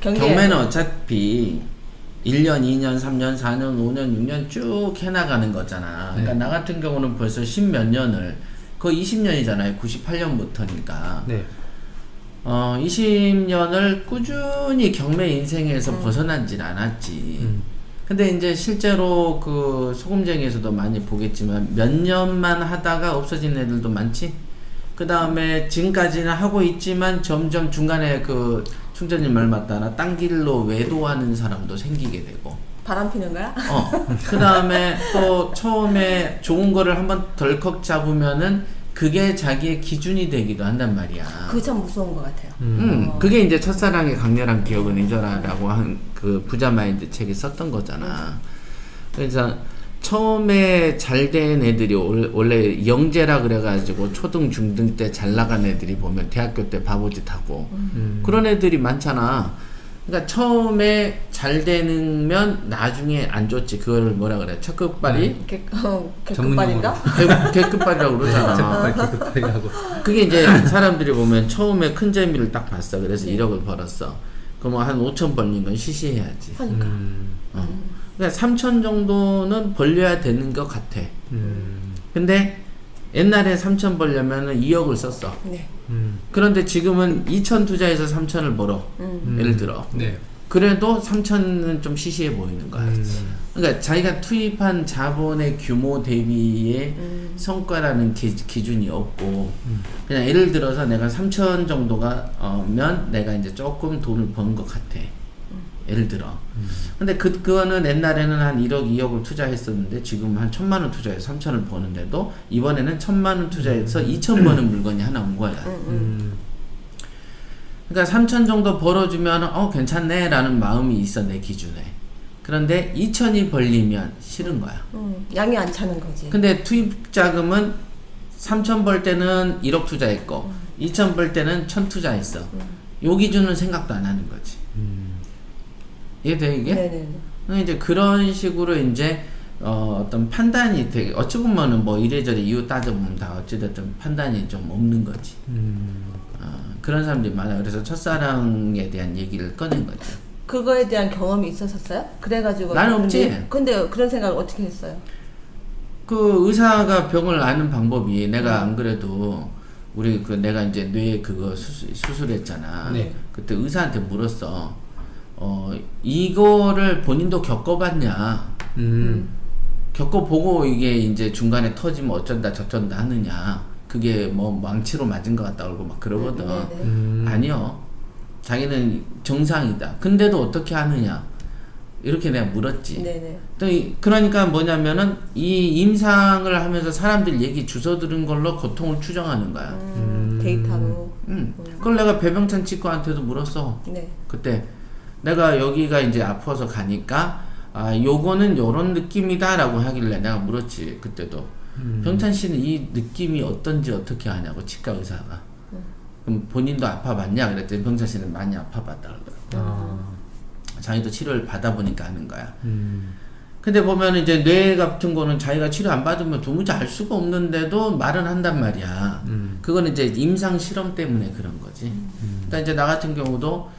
경매는 어차피 1년, 2년, 3년, 4년, 5년, 6년 쭉 해나가는 거잖아. 그러니까 나 같은 경우는 벌써 10몇 년을, 거의 20년이잖아요. 98년부터니까. 네. 20년을 꾸준히 경매 인생에서 벗어나질 않았지. 근데 이제 실제로 그 소금쟁이에서도 많이 보겠지만 몇 년만 하다가 없어진 애들도 많지. 그 다음에 지금까지는 하고 있지만 점점 중간에 그 충전님 말 맞다나 딴 길로 외도하는 사람도 생기게 되고. 바람 피는 거야? 그 다음에 또 처음에 좋은 거를 한번 덜컥 잡으면은 그게 자기의 기준이 되기도 한단 말이야. 그게 참 무서운 것 같아요. 그게 이제 첫사랑의 강렬한 기억은 잊어라라고 한 그 부자 마인드 책에 썼던 거잖아. 그래서 처음에 잘 된 애들이 원래 영재라 그래가지고 초등 중등 때 잘 나간 애들이 보면 대학교 때 바보짓 하고 그런 애들이 많잖아. 그러니까 처음에 잘 되면 나중에 안 좋지. 그걸 뭐라 그래? 첫급발이? 개급발인가? 개급발이라고 그러잖아. 개급발이라고. 그게 이제 사람들이 보면 처음에 큰 재미를 딱 봤어. 그래서 1억을 벌었어. 그럼 한 5천 벌린 건 시시해야지. 그러니까. 그러니까 3천 정도는 벌려야 되는 것 같아. 근데 옛날에 3천 벌려면은 2억을 썼어. 네. 그런데 지금은 2천 투자해서 3천을 벌어. 예를 들어. 네. 그래도 3천은 좀 시시해 보이는 거야. 그러니까 자기가 투입한 자본의 규모 대비의 성과라는 기준이 없고 그냥 예를 들어서 내가 3천 정도가 면 내가 이제 조금 돈을 번 것 같아. 예를 들어. 근데 그거는 옛날에는 한 1억, 2억을 투자했었는데 지금 한 1,000만 원 투자해서 3천을 버는데도 이번에는 1,000만 원 투자해서 2천 버는 물건이 하나 온 거야. 그러니까 3천 정도 벌어주면 괜찮네 라는 마음이 있어 내 기준에. 그런데 2천이 벌리면 싫은 거야. 양이 안 차는 거지. 근데 투입 자금은 3천 벌 때는 1억 투자했고 2천 벌 때는 1,000 투자했어. 요 기준은 생각도 안 하는 거지. 이해돼 이게? 네네. 이제 그런 식으로 이제 어떤 판단이 되게 어찌 보면은 뭐 이래저래 이유 따져보면 다 어찌됐든 판단이 좀 없는 거지. 그런 사람들이 많아. 그래서 첫사랑에 대한 얘기를 꺼낸 거죠. 그거에 대한 경험이 있었었어요? 그래가지고 나는 없지. 근데 그런 생각을 어떻게 했어요? 그 의사가 병을 아는 방법이 내가 안 그래도 우리 내가 이제 뇌 그거 수술했잖아. 네. 그때 의사한테 물었어. 이거를 본인도 겪어봤냐? 겪어보고 이게 이제 중간에 터지면 어쩐다 저쩐다 하느냐? 그게 뭐 망치로 맞은 것 같다 그러고 막 그러거든. 아니요. 자기는 정상이다. 근데도 어떻게 하느냐? 이렇게 내가 물었지. 네네. 또 그러니까 뭐냐면은 이 임상을 하면서 사람들 얘기 주워 들은 걸로 고통을 추정하는 거야. 데이터로. 그걸 내가 배병찬 치과한테도 물었어. 네. 그때 내가 여기가 이제 아파서 가니까 요거는 요런 느낌이다라고 하길래 내가 물었지. 그때도 병찬 씨는 이 느낌이 어떤지 어떻게 아냐고 치과 의사가. 그럼 본인도 아파봤냐? 그랬더니 병찬 씨는 많이 아파봤다 그러더라고. 자기도 치료를 받아보니까 아는 거야. 근데 보면 이제 뇌 같은 거는 자기가 치료 안 받으면 도무지 알 수가 없는데도 말은 한단 말이야. 그거는 이제 임상 실험 때문에 그런 거지. 그러니까 이제 나 같은 경우도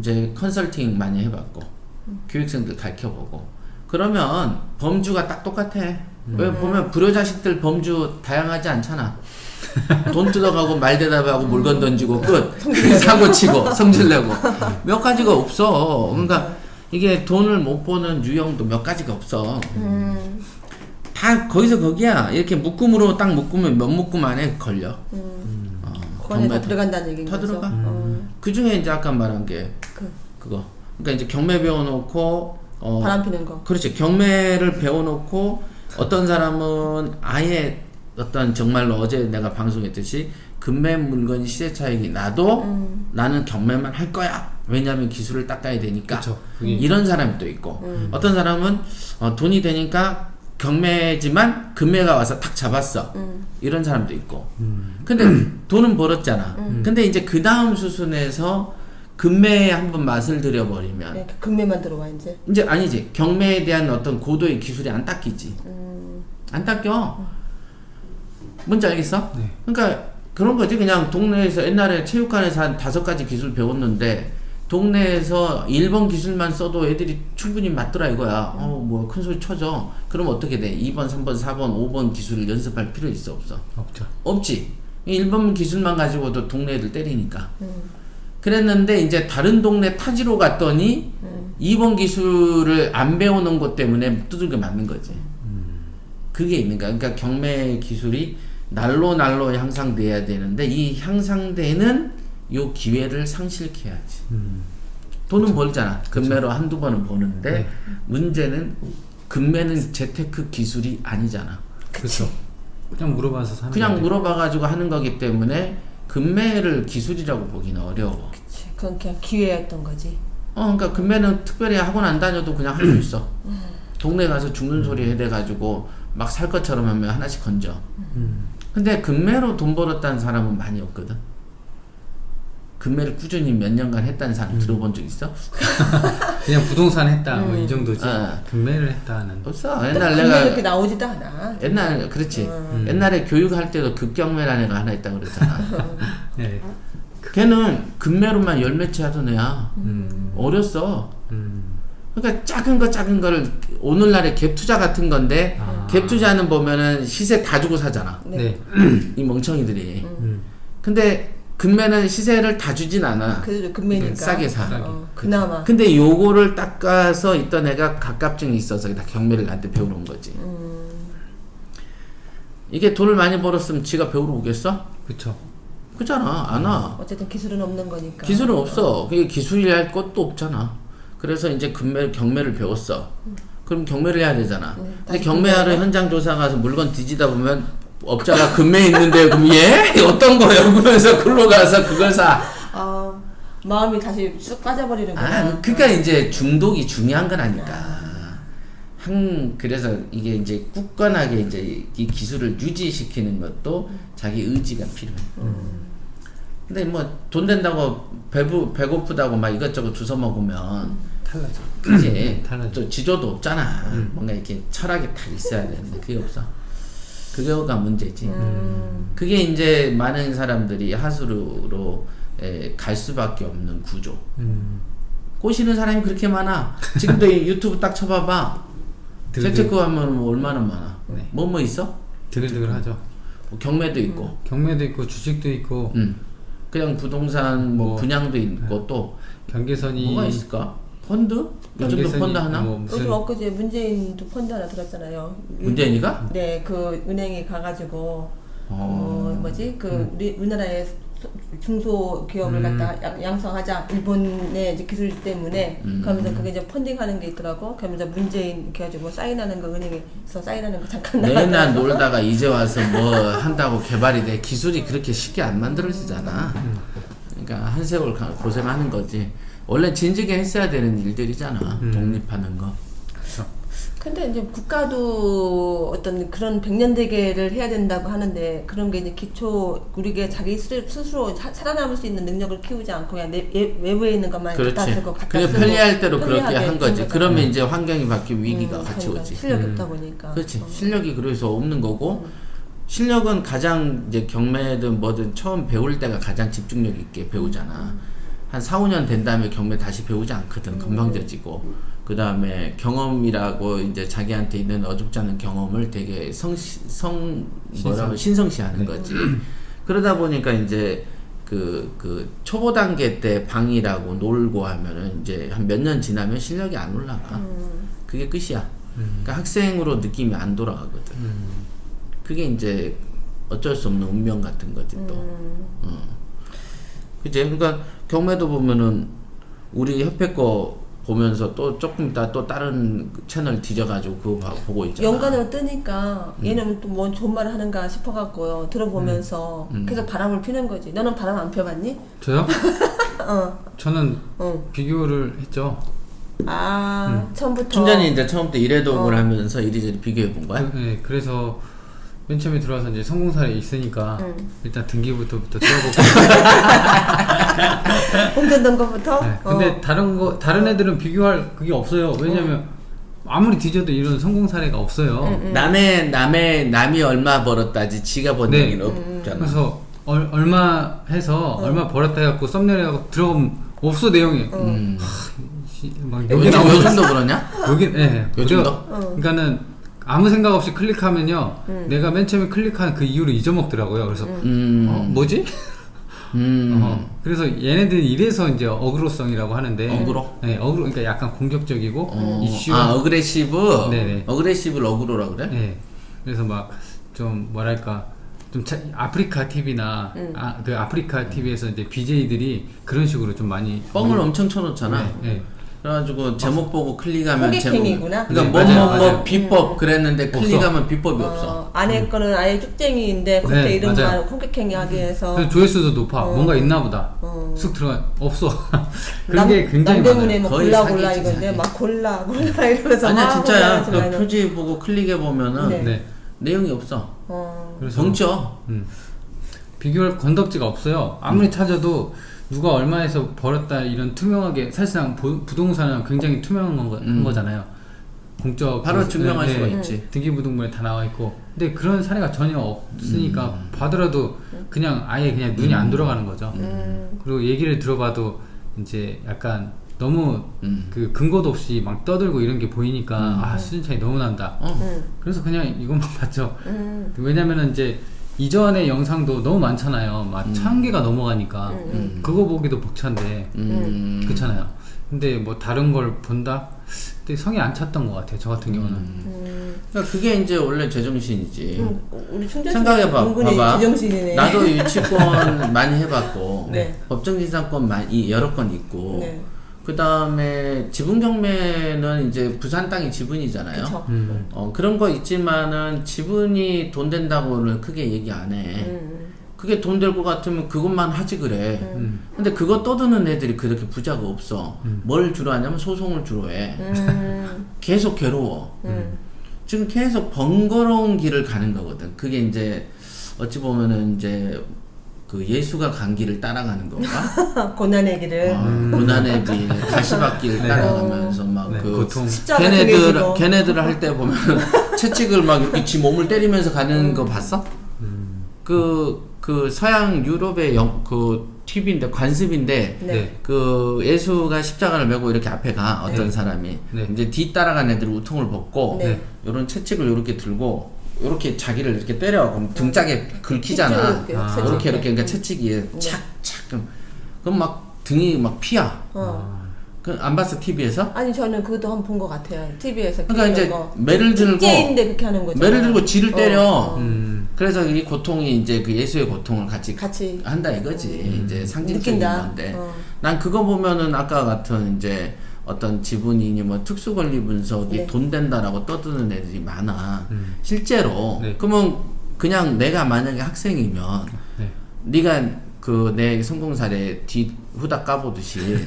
이제 컨설팅 많이 해봤고 교육생들 가르쳐보고 그러면 범주가 딱 똑같아. 왜 보면 불효자식들 범주 다양하지 않잖아. 돈 뜯어가고 말 대답하고 물건 던지고 끝. 사고 치고 성질 내고 몇 가지가 없어. 그러니까 이게 돈을 못 버는 유형도 몇 가지가 없어. 다 거기서 거기야. 이렇게 묶음으로 딱 묶으면 몇 묶음 안에 걸려. 그 안에 다 들어간다는 얘기인 다 거죠? 들어가. 그 중에 이제 아까 말한 게 그거. 그러니까 이제 경매 배워놓고 바람 피는 거. 그렇지. 경매를 배워놓고 어떤 사람은 아예 어떤 정말로 어제 내가 방송했듯이 금매 물건이 시세 차익이 나도 나는 경매만 할 거야. 왜냐하면 기술을 닦아야 되니까. 그쵸. 이런 사람이 또 있고 어떤 사람은 돈이 되니까 경매지만 금매가 와서 탁 잡았어. 이런 사람도 있고. 근데 돈은 벌었잖아. 근데 이제 그 다음 수순에서 금매에 한번 맛을 들여버리면 네, 금매만 들어와 이제 아니지. 경매에 대한 어떤 고도의 기술이 안 닦이지. 안 닦여. 뭔지 알겠어? 네. 그러니까 그런 거지. 그냥 동네에서 옛날에 체육관에서 한 5가지 기술 배웠는데 동네에서 1번 기술만 써도 애들이 충분히 맞더라 이거야. 뭐 큰 소리 쳐줘. 그럼 어떻게 돼? 2번, 3번, 4번, 5번 기술을 연습할 필요 있어 없어? 없죠. 없지. 1번 기술만 가지고도 동네 애들 때리니까. 그랬는데 이제 다른 동네 타지로 갔더니 2번 기술을 안 배우는 것 때문에 두들겨 맞는 거지. 그게 있는 거야. 그러니까 경매 기술이 날로 향상돼야 되는데 이 향상되는 요 기회를 상실케야지. 돈은 벌잖아. 금매로 한두 번은 버는데 네. 문제는 금매는 재테크 기술이 아니잖아. 그렇죠. 그냥 물어봐서 사는 그냥 건데. 물어봐가지고 하는 거기 때문에 금매를 기술이라고 보기는 어려워. 그치. 그건 그냥 기회였던 거지. 그러니까 금매는 특별히 학원 안 다녀도 그냥 할 수 있어. 동네 가서 죽는 소리 해대가지고 막 살 것처럼 하면 하나씩 건져. 근데 금매로 돈 벌었다는 사람은 많이 없거든. 금매를 꾸준히 몇 년간 했다는 사람 들어본 적 있어? 그냥 부동산 했다 뭐 이 정도지. 아. 금매를 했다는. 없어. 옛날 근데 내가 그렇게 나오지도 않아. 옛날 그렇지. 옛날에 교육할 때도 급경매라는 애가 하나 있다고 그랬잖아. 네. 걔는 금매로만 열 매치 하던 애야. 어렸어. 그러니까 작은 거를 오늘날의 갭 투자 같은 건데 갭 투자는 보면은 시세 다 주고 사잖아. 네. 이 멍청이들이. 근데 금매는 시세를 다 주진 않아. 그래도 금매니까. 싸게 사. 그나마. 근데 요거를 닦아서 있던 애가 갑갑증이 있어서 다 경매를 나한테 배우러 온 거지. 이게 돈을 많이 벌었으면 지가 배우러 오겠어? 그렇죠. 그잖아. 안 와. 어쨌든 기술은 없는 거니까. 기술은 없어. 그게 기술이랄 것도 없잖아. 그래서 이제 경매를 배웠어. 그럼 경매를 해야 되잖아. 근데 다시 경매하러 금매하러? 현장 조사 가서 물건 뒤지다 보면 업자가 금매 있는데 그럼 얘? 어떤 거요? 그러면서 글로 가서 그걸 사. 마음이 다시 쑥 빠져버리는 거야. 그러니까 이제 중독이 중요한 건 아닐까. 그래서 이게 이제 굳건하게 이제 이 기술을 유지시키는 것도 자기 의지가 필요해. 근데 뭐 돈 된다고 배고프다고 막 이것저것 주워 먹으면 탈라죠. 그지. 탈라죠. 또 지조도 없잖아. 뭔가 이렇게 철학이 다 있어야 되는데 그게 없어. 그거가 문제지. 그게 이제 많은 사람들이 하수로 갈 수밖에 없는 구조. 꼬시는 사람이 그렇게 많아. 지금도 이 유튜브 딱 쳐봐봐. 재테크 하면 뭐 얼마나 많아. 네. 뭐 있어? 드글드글하죠. 뭐 경매도 있고. 경매도 있고 주식도 있고. 그냥 부동산 뭐 분양도 있고 또 경계선이 뭐가 있을까? 펀드? 요즘도 펀드 하나? 뭐 무슨 요즘 엊그제 문재인도 펀드 하나 들었잖아요. 문재인이가? 네, 그 은행에 가가지고 우리 우리나라의 중소기업을 갖다 양성하자 일본의 이제 기술 때문에 그러면서 그게 이제 펀딩하는 게 있더라고. 그러면서 문재인 이렇게 해가지고 사인하는 거 은행에서 사인하는 거 잠깐 맨날 나가더라고. 놀다가 이제 와서 뭐 한다고 개발이 돼. 기술이 그렇게 쉽게 안 만들어지잖아. 그러니까 한 세월 고생하는 거지. 원래 진지게 했어야 되는 일들이잖아. 독립하는 거. 근데 이제 국가도 어떤 그런 백년대계를 해야 된다고 하는데 그런 게 이제 기초 우리가 자기 스스로 살아남을 수 있는 능력을 키우지 않고 그냥 외부에 있는 것만 갖다 그렇지. 쓰고 갖다 그게 쓰고 편리할 대로 그렇게 편리하게 한 거지. 그런 그러면 거잖아. 이제 환경이 바뀌고 위기가 같이 그러니까 오지. 실력이 없다 보니까. 그렇지. 실력이 그래서 없는 거고 실력은 가장 이제 경매든 뭐든 처음 배울 때가 가장 집중력 있게 배우잖아. 한 4, 5년 된 다음에 경매 다시 배우지 않거든. 금방 져지고. 그 다음에 경험이라고 이제 자기한테 있는 어줍지 않은 경험을 되게 신성시 하는 거지. 그러다 보니까 이제 그 초보 단계 때 방이라고 놀고 하면은 이제 한 몇 년 지나면 실력이 안 올라가. 그게 끝이야. 그러니까 학생으로 느낌이 안 돌아가거든. 그게 이제 어쩔 수 없는 운명 같은 거지 또. 그치? 그러니까 경매도 보면은 우리 협회 거 보면서 또 조금 이따 또 다른 채널 뒤져가지고 그거 보고 있잖아. 연관으로 뜨니까 얘는 또 뭔 좋은 말을 하는가 싶어갖고요. 들어보면서 계속 바람을 피는 거지. 너는 바람 안 펴봤니? 저요? 저는 비교를 했죠. 처음부터. 춘자는 이제 처음부터 일회동을 하면서 이리저리 비교해 본 거야? 네, 그래서 맨 처음에 들어와서 이제 성공 사례 있으니까 일단 등기부터 떼어보고. 공전던 것부터. 네, 근데 다른 애들은 비교할 그게 없어요. 왜냐면 아무리 뒤져도 이런 성공 사례가 없어요. 남이 얼마 벌었다지 지가 번 네. 얘기는 없잖아. 그래서 얼마 해서 얼마 벌었다 해갖고 썸네일 해갖고 들어가면 없어 내용이. 막 여기 요즘, 나오는 요즘도 그러냐? 여기 예. 요즘도? 그러니까는 아무 생각 없이 클릭하면요. 내가 맨 처음에 클릭한 그 이유를 잊어먹더라고요. 그래서 뭐지? 그래서 얘네들이 이래서 이제 어그로성이라고 하는데. 어그로? 네, 어그로. 그러니까 약간 공격적이고 이슈. 어그레시브? 네네. 어그레시브를 어그로라 그래? 네. 그래서 막 좀 뭐랄까 좀 아프리카 TV나 그 아프리카 TV에서 이제 BJ들이 그런 식으로 좀 많이 뻥을 엄청 쳐놓잖아. 네, 네. 그래가지고 제목 보고 클릭하면 호객행위구나. 그러니까 네, 뭐 맞아요. 비법 그랬는데 없어. 클릭하면 비법이 없어. 안에 거는 아예 쭉쟁이인데 그때 네, 이름만 맞아요. 호객행위 하기 위해서 그래서 조회수도 높아. 뭔가 있나 보다. 쑥 들어가. 없어. 그런 남, 게 굉장히 남대문에 많아요. 뭐 거의 골라 사기지, 이건데 사기. 막 골라 이러면서 아니야 막 진짜야. 그 골라가지고 표지 보고 클릭해 보면은 네. 네. 내용이 없어. 그래서 덩쳐. 비교할 건덕지가 없어요. 아무리 찾아도 누가 얼마에서 벌었다 이런 투명하게 사실상 부동산은 굉장히 투명한 한 거잖아요. 공적 바로 증명할 수가 음. 있지. 등기부등본에 다 나와 있고. 근데 그런 사례가 전혀 없으니까 봐더라도 그냥 아예 그냥 눈이 안 돌아가는 거죠. 그리고 얘기를 들어봐도 이제 약간 너무 그 근거도 없이 막 떠들고 이런 게 보이니까 아 수준 차이 너무 난다. 그래서 그냥 이것만 봤죠. 왜냐면은 이제 이전의 영상도 너무 많잖아요. 막 1000개가 넘어가니까 그거 보기도 벅찬데 그렇잖아요. 근데 뭐 다른 걸 본다? 근데 성이 안 찼던 것 같아요. 저 같은 경우는. 그러니까 그게 이제 원래 제정신이지. 우리 충전 생각해봐, 은근히 봐봐. 제정신이네. 나도 유치권 많이 해봤고, 네. 법정지상권 여러 건 있고, 네. 그 다음에 지분 경매는 이제 부산 땅이 지분이잖아요. 그쵸. 그런 거 있지만은 지분이 돈 된다고는 크게 얘기 안 해. 그게 돈 될 것 같으면 그것만 하지 그래. 근데 그거 떠드는 애들이 그렇게 부자가 없어. 뭘 주로 하냐면 소송을 주로 해. 계속 괴로워. 지금 계속 번거로운 길을 가는 거거든. 그게 이제 어찌 보면은 이제 그 예수가 간 길을 따라가는 건가? 고난의 길을 고난의 길, 가시밭길 네. 따라가면서 막 네, 그 고통. 십자가 등에 지고. 걔네들 할 때 보면 채찍을 막 이렇게 지 몸을 때리면서 가는 거 봤어? 그 서양 유럽의 그 TV인데 관습인데 네. 그 예수가 십자가를 메고 이렇게 앞에 가 어떤 사람이 네. 이제 뒤 따라간 애들 우통을 벗고 네. 요런 채찍을 이렇게 들고 이렇게 자기를 이렇게 때려 그럼 등짝에 긁히잖아. 이렇게 이렇게 그러니까 채찍이 착착 그럼 막 등이 막 피야. 그 안 봤어 TV에서? 아니 저는 그것도 한번 본 것 같아요. TV에서. 그러니까 이제 매를 들고 축제인데 그렇게 하는 거죠. 매를 들고 쥐를 때려. 음. 그래서 이 고통이 이제 그 예수의 고통을 같이 한다 이거지. 이제 상징적인 느낀다. 건데. 난 그거 보면은 아까 같은 이제 어떤 지분이니 뭐 특수권리 분석이 네. 돈 된다라고 떠드는 애들이 많아. 실제로. 네. 그러면 그냥 내가 만약에 학생이면 네. 네가 그 내 성공 사례 뒤 후딱 까보듯이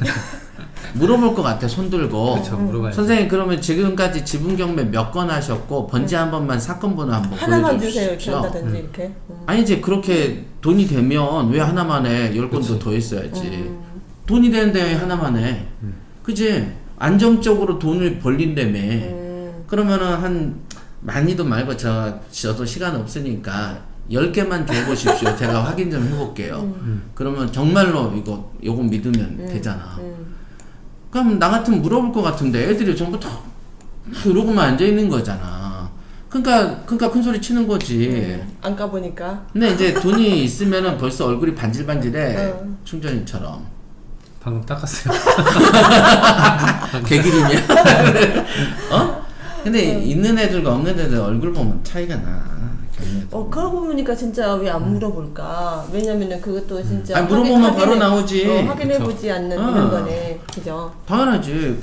물어볼 것 같아. 손 들고. 그렇죠. 물어봐야죠. 선생님 그러면 지금까지 지분 경매 몇 건 하셨고 번지 한 번만 사건 번호 한번 하나만 보여주십시오. 주세요 이렇게 한다든지 이렇게. 아니지 그렇게 돈이 되면 왜 하나만 해? 10건도 더 했어야지. 돈이 되는데 왜 하나만 해? 그지? 안정적으로 돈을 벌린다며. 그러면은 한 많이도 말고 저도 시간 없으니까 10개만 줘보십시오. 제가 확인 좀 해볼게요. 그러면 정말로 요거 믿으면 되잖아. 그럼 나 같으면 물어볼 것 같은데 애들이 전부 다 이러고만 앉아있는 거잖아. 그러니까 큰 소리 치는 거지. 안 까보니까. 근데 이제 돈이 있으면은 벌써 얼굴이 반질반질해. 충전이처럼. 방금 닦았어요. 개기름이야. 어? 근데 있는 애들과 없는 애들 얼굴 보면 차이가 나. 그러고 보니까 진짜 왜 안 물어볼까? 왜냐면은 그것도 진짜. 아니, 물어보면 바로 나오지. 확인해보지 않는 이런 거네. 그죠? 당연하지.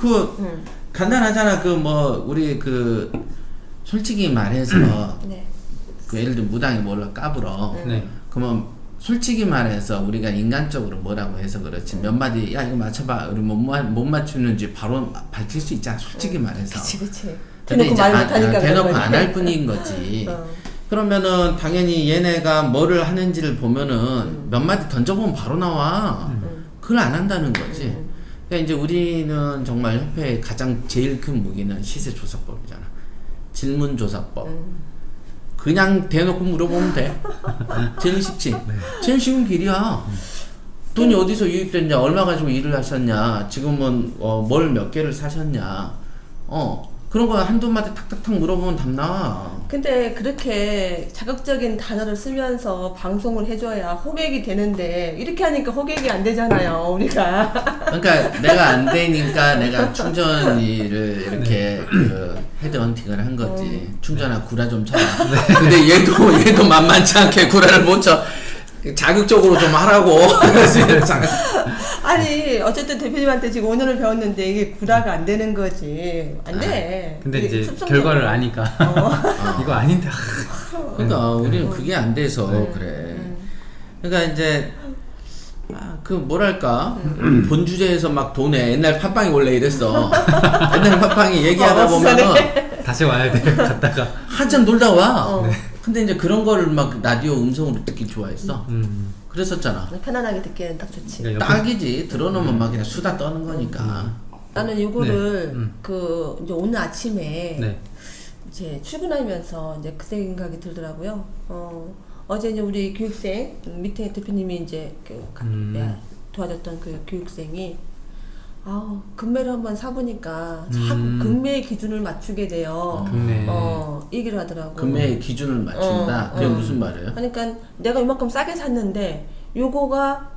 간단하잖아. 우리 솔직히 말해서 네. 그 예를 들면 무당이 뭘로 까불어. 네. 그러면 솔직히 말해서 우리가 인간적으로 뭐라고 해서 그렇지 몇 마디 야 이거 맞춰봐 우리 못 맞추는지 바로 밝힐 수 있잖아. 솔직히 말해서. 그치. 근데 대놓고 이제 말 못하니까. 대놓고 안 할 뿐인 거지. 그러면은 당연히 얘네가 뭐를 하는지를 보면은 몇 마디 던져보면 바로 나와. 그걸 안 한다는 거지. 그러니까 이제 우리는 정말 협회의 가장 제일 큰 무기는 시세조사법이잖아. 질문조사법. 그냥 대놓고 물어보면 돼. 제일 쉽지. 제일 쉬운 길이야. 돈이 어디서 유입됐냐, 얼마 가지고 일을 하셨냐, 지금은 뭘 몇 개를 사셨냐, 그런 거 한두 마디 탁탁탁 물어보면 답 나와. 근데 그렇게 자극적인 단어를 쓰면서 방송을 해줘야 호객이 되는데 이렇게 하니까 호객이 안 되잖아요, 우리가. 그러니까 내가 안 되니까 내가 충전이를 이렇게 그 헤드헌팅을 한 거지. 충전아 구라 좀 쳐라. 근데 얘도 만만치 않게 구라를 못 쳐. 자극적으로 좀 하라고. 아니 어쨌든 대표님한테 지금 오늘을 배웠는데 이게 구라가 안 되는 거지. 안 돼. 근데 이게 이제 습성적으로. 결과를 아니까 이거 아닌데. 그러니까 우리는 그게 안 돼서 그래. 그러니까 이제 그 뭐랄까 본 주제에서 막 도네. 옛날 팟빵이 원래 이랬어. 옛날 팟빵이 얘기하다 보면은 다시 와야 돼. 갔다가 한참 놀다 와. 근데 이제 그런 거를 막 라디오 음성으로 듣기 좋아했어. 그랬었잖아. 편안하게 듣기에는 딱 좋지. 그러니까 딱이지. 들어놓으면 막 그냥 수다 떠는 거니까. 나는 이거를 네. 그 이제 오늘 아침에 네. 이제 출근하면서 이제 그 생각이 들더라고요. 어제 이제 우리 교육생 밑에 대표님이 이제 내가 도와줬던 그 교육생이 금매를 한번 사보니까 금매의 기준을 맞추게 돼요. 금매. 얘기를 하더라고. 금매의 기준을 맞춘다. 그게 무슨 말이에요? 그러니까 내가 이만큼 싸게 샀는데 요거가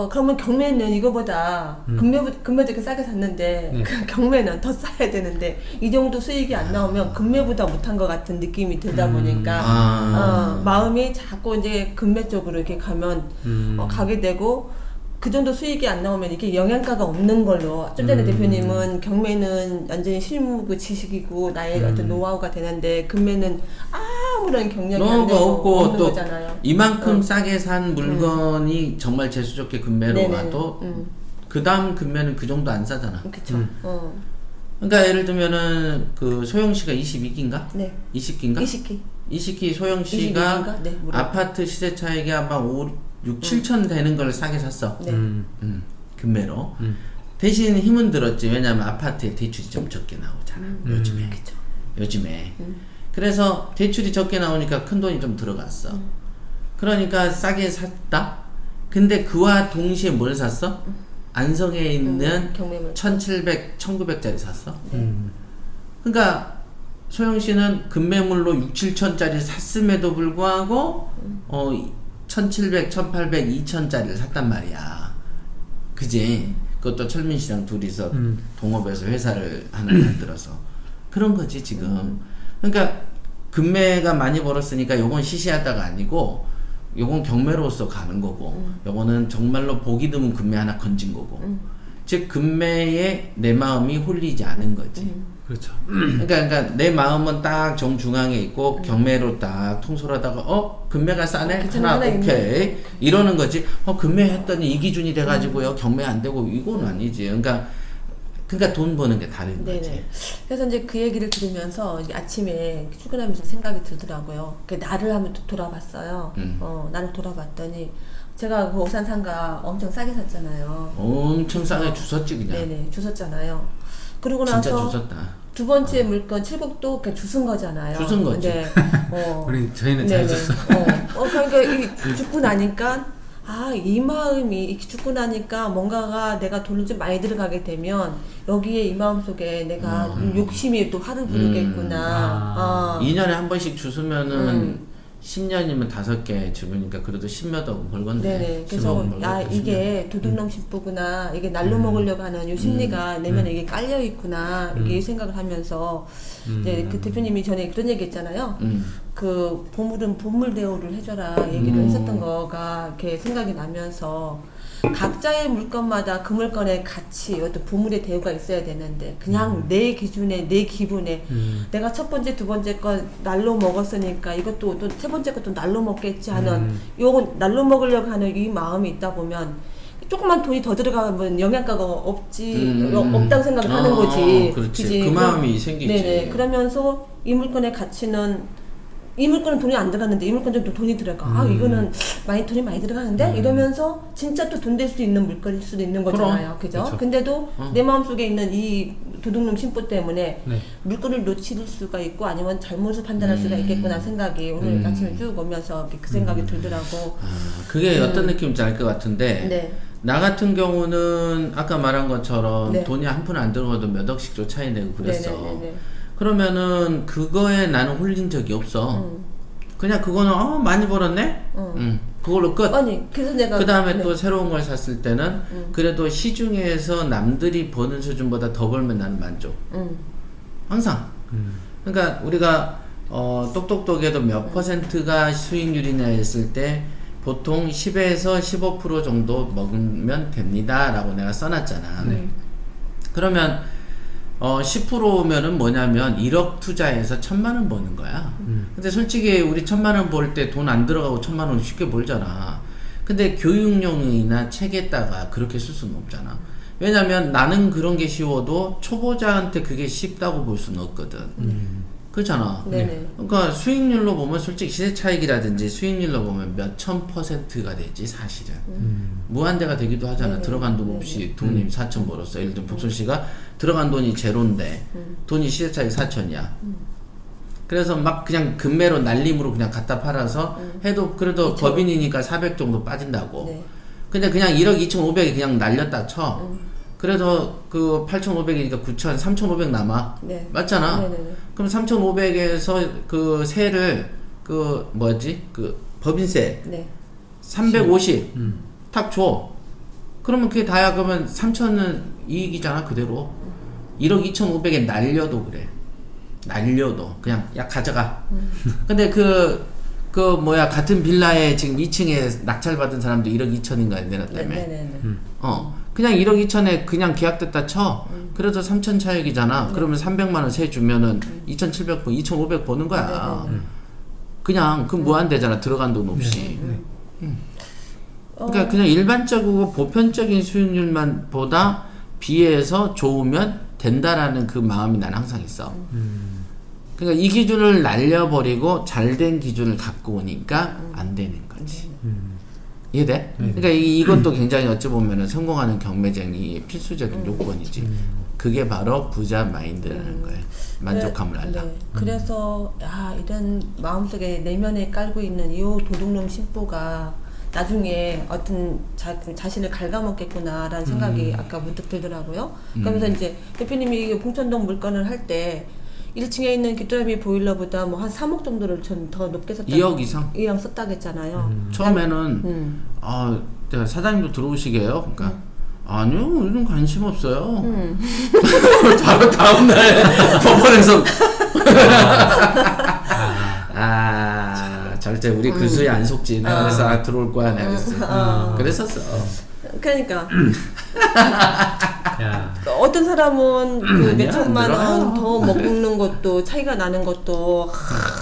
그러면 경매는 이거보다 금매도 이렇게 싸게 샀는데 네. 그 경매는 더 싸야 되는데 이 정도 수익이 안 나오면 금매보다 못한 것 같은 느낌이 들다 보니까 마음이 자꾸 이제 금매 쪽으로 이렇게 가면 가게 되고 그 정도 수익이 안 나오면 이게 영양가가 없는 걸로 좀 전에 대표님은 경매는 완전히 실무 그 지식이고 나의 어떤 노하우가 되는데 금매는 아무런 경력이 안 너무 되고 없고 없는 또 거잖아요. 이만큼 싸게 산 물건이 정말 재수 좋게 금매로 네네. 와도 그 다음 금매는 그 정도 안 싸잖아. 그쵸. 그러니까 예를 들면은 그 소영 씨가 22기인가? 네. 20기인가? 20기. 20기 소영 씨가 22기인가? 네, 물론. 아파트 시세 차익이 아마 6, 7천 되는 걸 싸게 샀어. 네. 금매로. 대신 힘은 들었지. 왜냐면 아파트에 대출이 좀 적게 나오잖아. 요즘에. 그쵸. 요즘에. 그래서 대출이 적게 나오니까 큰 돈이 좀 들어갔어. 그러니까 싸게 샀다. 근데 그와 동시에 뭘 샀어? 안성에 있는 경매물. 1700, 1900짜리 샀어. 그러니까 소영 씨는 금매물로 6, 7천짜리 샀음에도 불구하고 1700, 1800, 2000짜리를 샀단 말이야. 그지? 그것도 철민 씨랑 둘이서 동업해서 회사를 하나 만들어서. 그런 거지 지금. 그러니까 금매가 많이 벌었으니까 요건 시시하다가 아니고 요건 경매로서 가는 거고 요거는 정말로 보기 드문 금매 하나 건진 거고. 즉 금매에 내 마음이 홀리지 않은 거지. 그렇죠. 그러니까 내 마음은 딱 정중앙에 있고 경매로 딱 통솔하다가 금매가 싸네 괜찮은 하나 하나 오케이 이러는 거지. 금매 했더니 이 기준이 돼가지고요 경매 안 되고 이건 아니지. 그러니까 돈 버는 게 다른 거지. 네네. 그래서 이제 그 얘기를 들으면서 이제 아침에 출근하면서 생각이 들더라고요. 나를 한번 돌아봤어요. 나를 돌아봤더니 제가 그 오산 상가 엄청 싸게 샀잖아요. 엄청 싸게 주웠지 그냥. 네네, 주웠잖아요. 그러고 진짜 나서 주웠다. 두 번째 물건 칠곡도 그냥 주순 거잖아요. 주순 거지. 근데, 저희는 잘 네네. 줬어. 그러니까 이 죽고 나니까 이 마음이 이렇게 죽고 나니까 뭔가가 내가 돈을 좀 많이 들어가게 되면 여기에 이 마음 속에 내가 욕심이 또 화를 부르겠구나. 2년에 한 번씩 주스면은 10년이면 5개 주부니까 그래도 10몇 억 벌건데. 네네. 그래서 이게 도둑놈 심부구나. 이게 날로 먹으려고 하는 요 심리가 내면에 이게 깔려 있구나. 이게 생각을 하면서 이제 그 대표님이 전에 그런 얘기 했잖아요. 그 보물은 보물 대우를 해줘라 얘기를 했었던 거가 이렇게 생각이 나면서 각자의 물건마다 그 물건의 가치, 어떤 보물의 대우가 있어야 되는데 그냥 내 기준에 내 기분에 내가 첫 번째, 두 번째 거 날로 먹었으니까 이것도 또 세 번째 것도 날로 먹겠지 하는 요건 날로 먹으려고 하는 이 마음이 있다 보면 조금만 돈이 더 들어가면 영양가가 없다고 생각을 하는 거지. 그렇지. 그치? 그 마음이 생기지. 네네. 그러면서 이 물건의 가치는 이 물건은 돈이 안 들어갔는데 이 물건은 또 돈이 들어가. 이거는 돈이 많이 들어가는데 이러면서 진짜 또 돈 될 수도 있는 물건일 수도 있는 거잖아요. 그죠? 그쵸. 근데도 내 마음속에 있는 이 도둑놈 심보 때문에 네. 물건을 놓칠 수가 있고 아니면 잘못을 판단할 수가 있겠구나 생각이 오늘 아침에 쭉 오면서 그 생각이 들더라고. 그게 어떤 느낌인지 알 것 같은데 네. 나 같은 경우는 아까 말한 것처럼 네. 돈이 한 푼 안 들어가도 몇 억씩도 차이 내고 그랬어. 네네네네. 그러면은 그거에 나는 홀린 적이 없어. 그냥 그거는 많이 벌었네. 그걸로 끝. 아니 그래서 내가 그 다음에 네. 또 새로운 걸 샀을 때는 그래도 시중에서 남들이 버는 수준보다 더 벌면 나는 만족. 항상. 그러니까 우리가 똑똑똑에도 몇 퍼센트가 수익률이냐 했을 때 보통 10에서 15% 정도 먹으면 됩니다 라고 내가 써놨잖아. 그러면 10%면은 뭐냐면 1억 투자해서 1,000만 원 버는 거야. 근데 솔직히 우리 1,000만 원 벌 때 돈 안 들어가고 1,000만 원 쉽게 벌잖아. 근데 교육용이나 책에다가 그렇게 쓸 수는 없잖아. 왜냐면 나는 그런 게 쉬워도 초보자한테 그게 쉽다고 볼 수는 없거든. 그렇잖아. 네네. 그러니까 수익률로 보면 솔직히 시세 차익이라든지 수익률로 보면 몇천 %가 되지 사실은. 무한대가 되기도 하잖아. 네네. 들어간 돈 없이 돈이 4천 벌었어. 예를 들면 복순 씨가 들어간 돈이 제로인데 돈이 시세 차익 4천이야. 그래서 막 그냥 금매로 날림으로 그냥 갖다 팔아서 해도 그래도 법인이니까 400 정도 빠진다고. 네. 근데 그냥 1억 2,500이 그냥 날렸다 쳐. 그래서 그 8,500이니까 9,000, 3,500 남아. 네. 맞잖아. 네네네. 그럼 3,500에서 그 세를 그 뭐지? 그 법인세 네. 350 딱 줘. 그러면 그게 다야. 그러면 3,000은 이익이잖아 그대로. 1억 2,500에 날려도 그래. 날려도 그냥 야 가져가. 근데 그 뭐야 같은 빌라에 지금 2층에 낙찰 받은 사람도 1억 2천인가 내놨다며. 네네네. 그냥 1억 2천에 그냥 계약됐다 쳐. 그래도 3천 차익이잖아. 그러면 300만 원 세 주면은 2,700 번, 2,500 버는 거야. 그냥 그 무한대잖아. 들어간 돈 없이. 그러니까 그냥 일반적이고 보편적인 수익률만 보다 비해서 좋으면 된다라는 그 마음이 난 항상 있어. 그러니까 이 기준을 날려버리고 잘된 기준을 갖고 오니까 안 되는 거지. 이해돼? 그러니까 이것도 굉장히 어찌 보면은 성공하는 경매쟁이의 필수적인 요건이지. 그게 바로 부자 마인드라는 거예요. 만족함을 알라. 네. 그래서 이런 마음속에 내면에 깔고 있는 이 도둑놈 심보가 나중에 어떤 자신을 갉아먹겠구나라는 생각이 아까 문득 들더라고요. 그러면서 이제 대표님이 봉천동 물건을 할 때 1층에 있는 귀뚜라미 보일러보다 뭐 한 3억 정도를 전 더 높게 썼다. 2억 이상? 이상 썼다고 했잖아요. 처음에는 제가 사장님도 들어오시게요. 그러니까 아니요, 우리는 관심 없어요. 바로 다음날 법원에서 절대 우리 그 수에 안 속지. 내가 그래서 들어올 거야. 내가 그랬어. 그랬었어. 그러니까 야. 어떤 사람은 그 아니야, 몇천만 안 원 들어요. 더 먹는 것도 차이가 나는 것도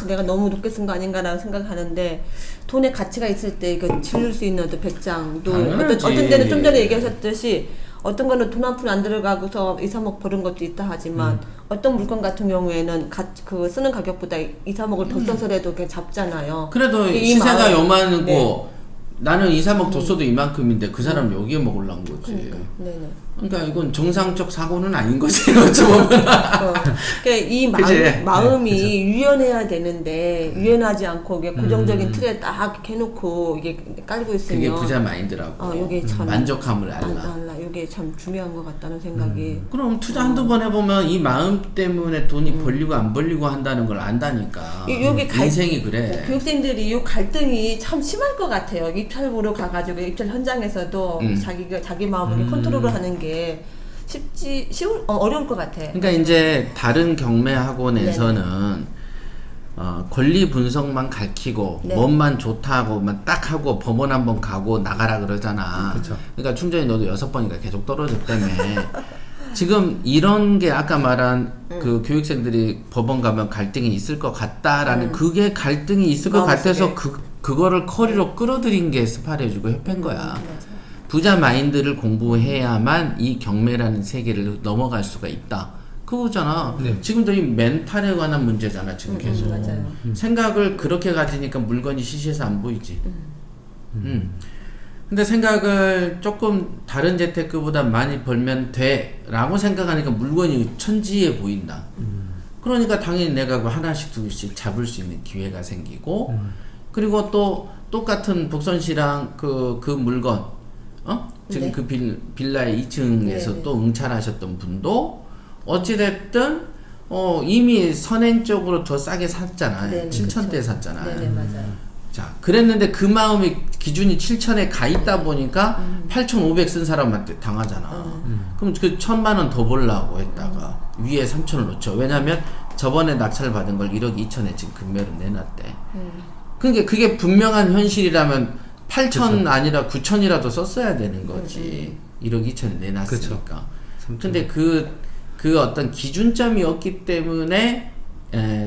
내가 너무 높게 쓴 거 아닌가라는 생각하는데 돈의 가치가 있을 때 이거 질릴 수 있는 어떤 배짱도 당연하지. 어떤 데는 좀 전에 얘기하셨듯이 어떤 거는 돈 한 푼 안 들어가고서 2, 3억 버는 것도 있다 하지만 어떤 물건 같은 경우에는 그 쓰는 가격보다 2, 3억을 더 써서라도 그냥 잡잖아요. 그래도 이 시세가 마음. 요만하고 네. 나는 2, 3억 더 써도 이만큼인데 그 사람 여기에 먹으려는 거지. 네네. 그러니까 이건 정상적 사고는 아닌 거지. 어찌 보면. 그러니까 이 그치? 마음이 유연해야 되는데 유연하지 않고 이게 고정적인 틀에 딱 해놓고 이게 깔고 있으면 그게 부자 마인드라고. 요게 참 만족함을 알라. 이게 참 중요한 것 같다는 생각이. 그럼 투자 한두 번 해보면 이 마음 때문에 돈이 벌리고 안 벌리고 한다는 걸 안다니까. 요게 인생이 그래. 교육생들이 이 갈등이 참 심할 것 같아요. 입찰 보러 가가지고 입찰 현장에서도 자기 마음을 컨트롤을 하는 게 어려울 것 같아. 그러니까 이제 다른 경매 학원에서는 권리 분석만 가르치고 네. 뭔만 좋다고만 딱 하고 법원 한번 가고 나가라 그러잖아. 그쵸. 그러니까 충전이 너도 6번이니까 계속 떨어졌다며. 지금 이런 게 아까 말한 그 교육생들이 법원 가면 갈등이 있을 것 같다라는 그게 갈등이 있을 것 같아서 그거를 커리로 끌어들인 게 스파레주고 협회인 거야. 부자 마인드를 공부해야만 이 경매라는 세계를 넘어갈 수가 있다. 그거잖아. 네. 지금도 이 멘탈에 관한 문제잖아. 지금 계속. 맞아요. 생각을 그렇게 가지니까 물건이 시시해서 안 보이지. 근데 생각을 조금 다른 재테크보다 많이 벌면 돼라고 생각하니까 물건이 천지에 보인다. 그러니까 당연히 내가 그 하나씩 두 개씩 잡을 수 있는 기회가 생기고 그리고 또 똑같은 복선 씨랑 그 물건 지금 네. 그 빌라의 2층에서 네. 또 응찰하셨던 분도 어찌됐든 이미 선행적으로 더 싸게 샀잖아요. 네, 7,000대 그렇죠. 샀잖아요. 네네 맞아요. 자, 그랬는데 그 마음이 기준이 7,000에 가 있다 보니까 8,500 쓴 사람한테 당하잖아. 그럼 그 1,000만 원 더 벌라고 했다가 위에 3,000을 놓쳐. 왜냐면 저번에 낙찰 받은 걸 1억 2천에 지금 금매로 내놨대. 그러니까 그게 분명한 현실이라면 8,000 아니라 9,000이라도 썼어야 되는 거지. 1억 2천에 내놨으니까. 근데 그 어떤 기준점이 없기 때문에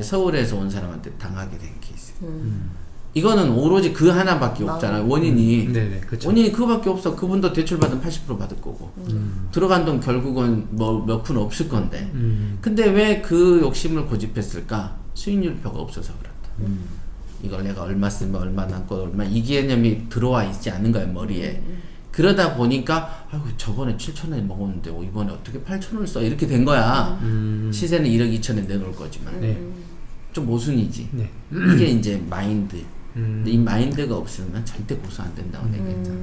서울에서 온 사람한테 당하게 된 케이스. 이거는 오로지 그 하나밖에 없잖아요. 원인이. 네네, 그쵸. 원인이 그거밖에 없어. 그분도 대출 받으면 80% 받을 거고. 들어간 돈 결국은 뭐 몇 푼 없을 건데. 근데 왜 그 욕심을 고집했을까? 수익률표가 없어서 그렇다. 이걸 내가 얼마 쓰면 얼마 남고 얼마 이 개념이 들어와 있지 않은 거예요, 머리에. 그러다 보니까 아이고 저번에 7,000원 먹었는데 이번에 어떻게 8,000원을 써? 이렇게 된 거야. 시세는 1억 2천에 내놓을 거지만. 네. 좀 모순이지. 네. 이게 이제 마인드. 근데 이 마인드가 없으면 절대 고소 안 된다고 얘기했잖아.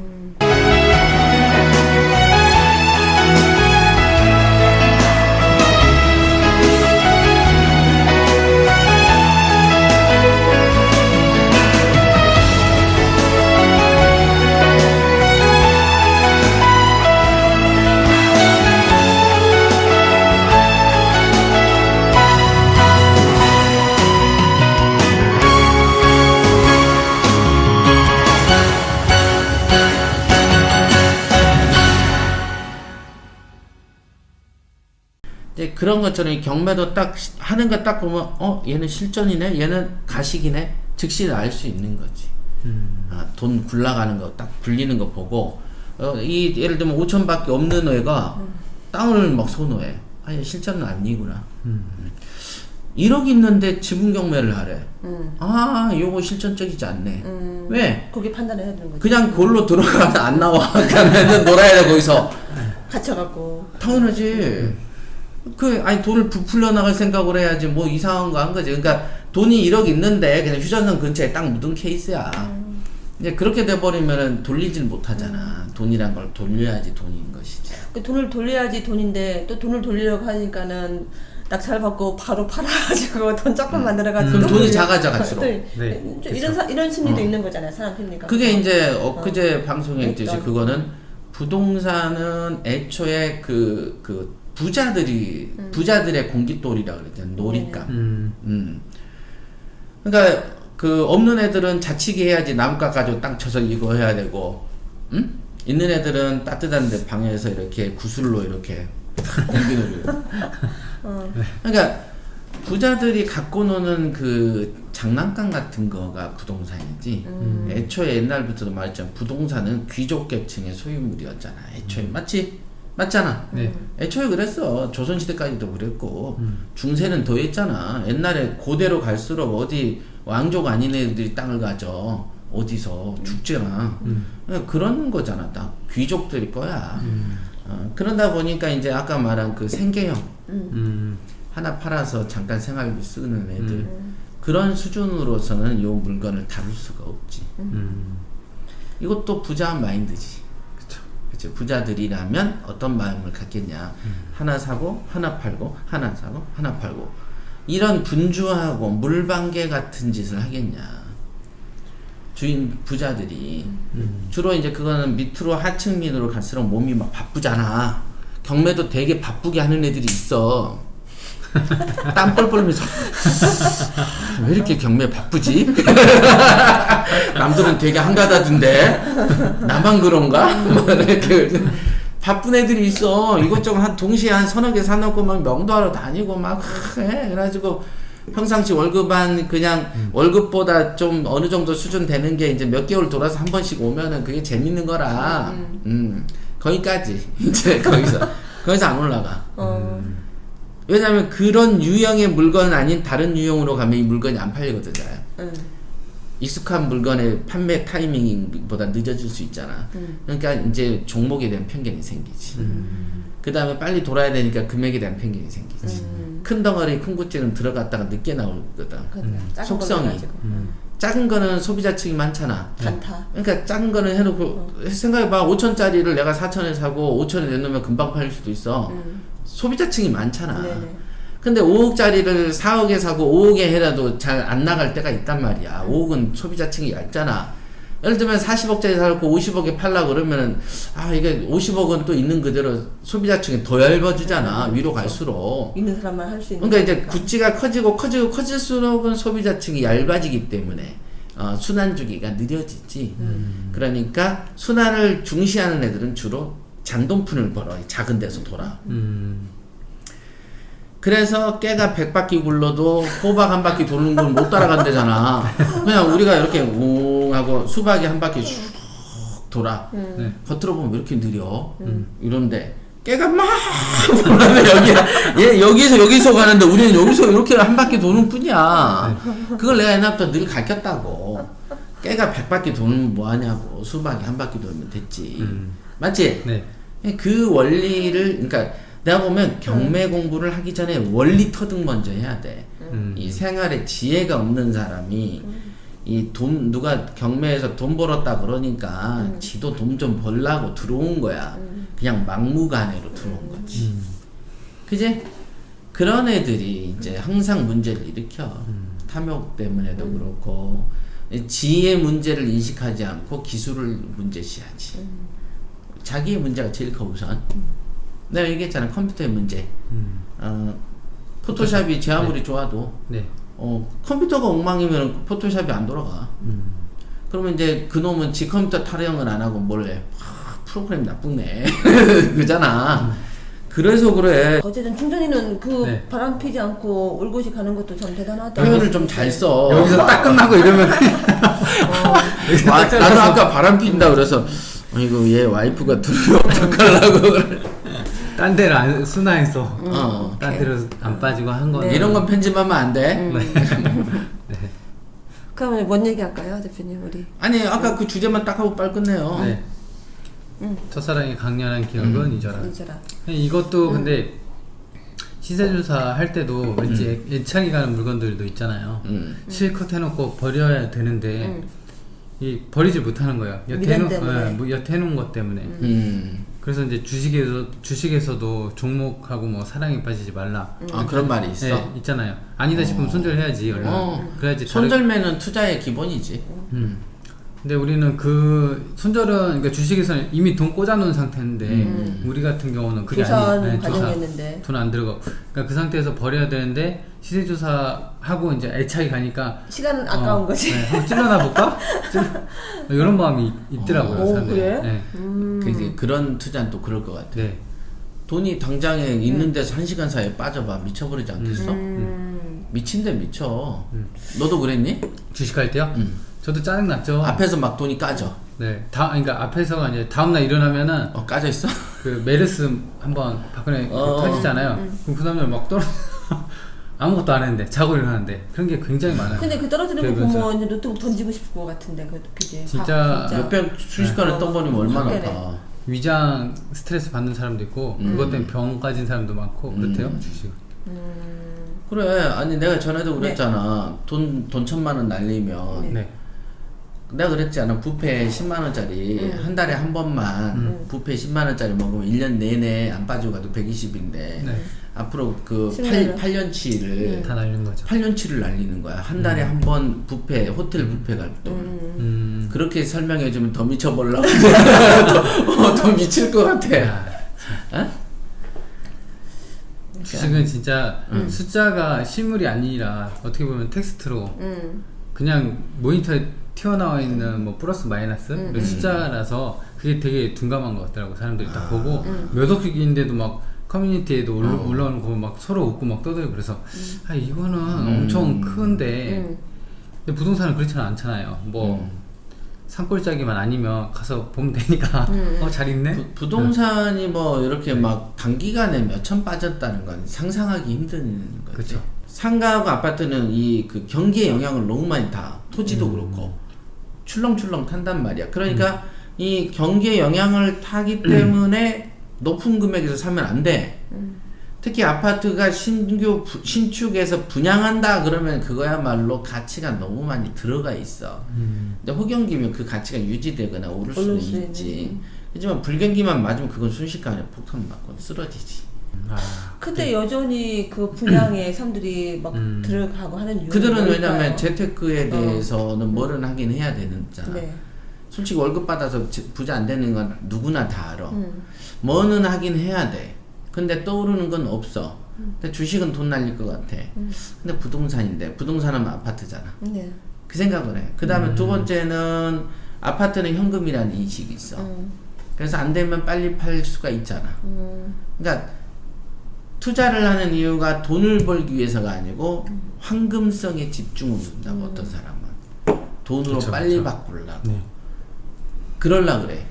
이제 그런 것처럼 이 경매도 딱 하는 거 딱 보면 얘는 실전이네, 얘는 가식이네, 즉시 알 수 있는 거지. 돈 굴러가는 거 딱 굴리는 거 보고 이 예를 들면 5천밖에 없는 애가 땅을 막 선호해. 얘 실전은 아니구나. 1억 있는데 지분 경매를 하래. 요거 실전적이지 않네. 왜? 거기 판단을 해야 되는 거지. 그냥 골로 들어가면 안 나와. 그러면 놀아야 돼 거기서. 갇혀갖고. 당연하지. 아니 돈을 부풀려 나갈 생각을 해야지 뭐 이상한 거 한 거지. 그러니까 돈이 1억 있는데 그냥 휴전선 근처에 딱 묻은 케이스야. 이제 그렇게 돼버리면은 돌리질 못하잖아. 돈이란 걸 돌려야지 돈인 것이지. 그 돈을 돌려야지 돈인데 또 돈을 돌리려고 하니까는 낙찰 받고 바로 팔아가지고 돈 조금 만들어가지고 그럼 돈이 작아져 갈수록. 네, 좀 이런 심리도 있는 거잖아요. 사람 심리가. 그게 이제 엊그제 방송에 있듯이 그러니까. 그거는 부동산은 애초에 그 부자들의 공깃돌이라 그랬잖아. 놀잇감. 그러니까 그 없는 애들은 자치기 해야지 나무값 가지고 땅 쳐서 이거 해야 되고, 있는 애들은 따뜻한데 방에서 이렇게 구슬로 이렇게 공기놀이. 그러니까 부자들이 갖고 노는 그 장난감 같은 거가 부동산이지. 애초에 옛날부터도 말했지만 부동산은 귀족 계층의 소유물이었잖아. 애초에 맞잖아. 네. 애초에 그랬어. 조선시대까지도 그랬고 중세는 더 했잖아. 옛날에 고대로 갈수록 어디 왕족 아닌 애들이 땅을 가져. 어디서 죽잖아. 그러니까 그런 거잖아. 다 귀족들이 거야. 그러다 보니까 이제 아까 말한 그 생계형 하나 팔아서 잠깐 생활비 쓰는 애들 그런 수준으로서는 요 물건을 다룰 수가 없지. 이것도 부자 마인드지. 그쵸. 부자들이라면 어떤 마음을 갖겠냐. 하나 사고 하나 팔고 하나 사고 하나 팔고 이런 분주하고 물방개 같은 짓을 하겠냐. 주인 부자들이 주로 이제 그거는 밑으로 하층민으로 갈수록 몸이 막 바쁘잖아. 경매도 되게 바쁘게 하는 애들이 있어. 땀 뻘뻘 흘리면서 왜 이렇게 경매 바쁘지? 남들은 되게 한가하던데 나만 그런가? 뭐 이렇게 바쁜 애들이 있어. 이것저것 동시에 한 서너 개 사놓고 막 명도하러 다니고 막 해. 그래가지고 평상시 월급 그냥 월급보다 좀 어느 정도 수준 되는 게 이제 몇 개월 돌아서 한 번씩 오면은 그게 재밌는 거라. 거기까지 이제 거기서 안 올라가. 왜냐면 그런 유형의 물건 아닌 다른 유형으로 가면 이 물건이 안 팔리거든. 익숙한 물건의 판매 타이밍보다 늦어질 수 있잖아. 그러니까 이제 종목에 대한 편견이 생기지. 그 다음에 빨리 돌아야 되니까 금액에 대한 편견이 생기지. 큰 덩어리 큰 구찌는 들어갔다가 늦게 나오거든. 작은 속성이. 걸로 해가지고. 작은 거는 소비자층이 많잖아. 단타. 그러니까 작은 거는 해놓고 생각해봐. 5천짜리를 내가 4천에 사고 5천에 내놓으면 금방 팔릴 수도 있어. 소비자층이 많잖아. 네네. 근데 5억짜리를 4억에 사고 5억에 해놔도 잘 안 나갈 때가 있단 말이야. 5억은 소비자층이 얇잖아. 예를 들면 40억짜리 사놓고 50억에 팔라 그러면은 이게 50억은 또 있는 그대로 소비자층이 더 얇아지잖아. 위로 갈수록. 있는 사람만 할 수 있는. 그러니까 이제 거니까. 구찌가 커질수록은 소비자층이 얇아지기 때문에 순환 주기가 느려지지. 그러니까 순환을 중시하는 애들은 주로 잔돈푼을 벌어. 작은 데서 돌아. 그래서 깨가 100바퀴 굴러도 호박 한 바퀴 도는 걸 못 따라간대잖아. 그냥 우리가 이렇게 웅 하고 수박이 한 바퀴 쭉 돌아. 네. 겉으로 보면 왜 이렇게 느려? 이런데 깨가 막 얘 여기서 가는데 우리는 여기서 이렇게 한 바퀴 도는 뿐이야. 그걸 내가 옛날부터 늘 가르쳤다고. 깨가 100바퀴 도는 뭐 하냐고. 수박이 한 바퀴 돌면 됐지. 맞지? 네. 그 원리를 그러니까 내가 보면 경매 공부를 하기 전에 원리 터득 먼저 해야 돼. 이 생활에 지혜가 없는 사람이 이 돈 누가 경매에서 돈 벌었다 그러니까 지도 돈 좀 벌라고 들어온 거야. 그냥 막무가내로 들어온 거지. 그지? 그런 애들이 이제 항상 문제를 일으켜. 탐욕 때문에도 그렇고 지혜 문제를 인식하지 않고 기술을 문제시하지. 자기의 문제가 제일 커 우선. 내가 얘기했잖아. 컴퓨터의 문제. 포토샵이 제 아무리 좋아도 네. 컴퓨터가 엉망이면 포토샵이 안 돌아가. 그러면 이제 그놈은 지 컴퓨터 타령을 안 하고 뭘 해? 프로그램 나쁘네. 그잖아. 그래서 그래. 어쨌든 충전이는 그 네. 바람 피지 않고 올곧이 가는 것도 참 대단하다. 표현을 좀 잘 써. 여기서 딱 끝나고 이러면 나도 아까 바람 핀다 그래서 이거 얘 와이프가 들으면 어떡하려고. 딴 데를 안 순화해서 딴 데로 안 빠지고 한 건. 네. 이런 건 편집하면 안 돼. 그러면 뭔 얘기 할까요, 대표님 우리? 아니 아까 그 주제만 딱 하고 빨리 끝내요. 네. 첫사랑의 강렬한 기억은 잊어라. 잊어라. 이것도 근데 시세조사 할 때도 왠지 애착이 가는 물건들도 있잖아요. 실컷 해놓고 버려야 되는데 이 버리질 못하는 거예요. 미련 때문에. 뭐 여태놓은 것 때문에. 그래서 이제 주식에서도 종목하고 뭐 사랑에 빠지지 말라. 그런 말이 있어. 네, 있잖아요. 아니다 싶으면 손절해야지 얼른. 그래야지. 손절매는 투자의 기본이지. 근데 우리는 그 손절은 그러니까 주식에서는 이미 돈 꽂아놓은 상태인데 우리 같은 경우는 그게 조선 과정이었는데 돈 안 들어가고 그러니까 그 상태에서 버려야 되는데 시세조사하고 이제 애착이 가니까 시간은 아까운 거지. 네, 한번 찔러나 볼까? 이런 마음이 있더라고요. 오, 사람들이. 그래? 네. 그런 투자는 또 그럴 것 같아. 네. 돈이 당장에 있는 데서 1시간 사이에 빠져봐. 미쳐버리지 않겠어? 미친데 미쳐. 너도 그랬니? 주식할 때요? 저도 짜증 났죠. 앞에서 막 돈이 까져. 네, 그러니까 앞에서가 이제 다음날 일어나면은 까져 있어? 그 메르스 한번 박근혜 터지잖아요. 그럼 그 다음날 막 떨어져. 아무것도 안 했는데 자고 일어나는데 그런 게 굉장히 많아요. 근데 그 떨어지는 거 그러면서. 보면 이제 노트북 던지고 싶을 것 같은데 그지? 진짜 몇백 순식간에 떠버리면 얼마나 그래. 아파. 위장 스트레스 받는 사람도 있고 그것 때문에 병 가진 사람도 많고 그렇대요 주식. 그래. 아니 내가 전에도 그랬잖아. 돈 1,000만 원 날리면 네. 내가 그랬잖아. 뷔페 10만 원짜리 한 달에 한 번만 뷔페 10만 원짜리 먹으면 1년 내내 안 빠지고 가도 120인데 네. 앞으로 그 10년. 8년치를 다 날린 거죠. 8년치를 날리는 거야. 한 달에 한 번 뷔페 호텔 뷔페 갈 돈. 그렇게 설명해 주면 더 미쳐버리려고. 더 미칠 것 같아. 어? 주식은 진짜 숫자가 실물이 아니라 어떻게 보면 텍스트로 그냥 모니터에 튀어나와 있는 뭐 플러스 마이너스 이런 숫자라서 그게 되게 둔감한 것 같더라고. 사람들이 딱 보고 몇 억인데도 막 커뮤니티에도 올라오는 거 막 서로 웃고 막 떠들고 그래서 이거는 엄청 큰데 근데 부동산은 그렇지는 않잖아요. 뭐 산골짜기만 아니면 가서 보면 되니까 잘 있네. 부동산이 뭐 이렇게 막 단기간에 몇천 빠졌다는 건 상상하기 힘든 거죠. 그쵸. 상가하고 아파트는 이 그 경기의 영향을 너무 많이 다 토지도 그렇고 출렁출렁 탄단 말이야. 그러니까 이 경기에 영향을 타기 때문에 높은 금액에서 사면 안 돼. 특히 아파트가 신축해서 분양한다 그러면 그거야말로 가치가 너무 많이 들어가 있어. 근데 호경기면 그 가치가 유지되거나 오를 수는 있지. 하지만 불경기만 맞으면 그건 순식간에 폭탄 맞고 쓰러지지. 근데 여전히 그 분양에 사람들이 막 들어가고 하는 이유는 그들은 뭘까요? 왜냐면 재테크에 대해서는 뭐든 하긴 해야 되는잖아. 네. 솔직히 월급 받아서 부자 안 되는 건 누구나 다 알아. 뭐는 하긴 해야 돼. 근데 떠오르는 건 없어. 근데 주식은 돈 날릴 것 같아. 근데 부동산인데 부동산은 아파트잖아. 네. 그 생각을 해. 그 다음에 두 번째는 아파트는 현금이라는 인식이 있어. 그래서 안 되면 빨리 팔 수가 있잖아. 그러니까 투자를 하는 이유가 돈을 벌기 위해서가 아니고 황금성에 집중을 한다고 어떤 사람은 돈으로 그쵸, 빨리 그쵸. 바꾸려고. 네. 그럴라 그래.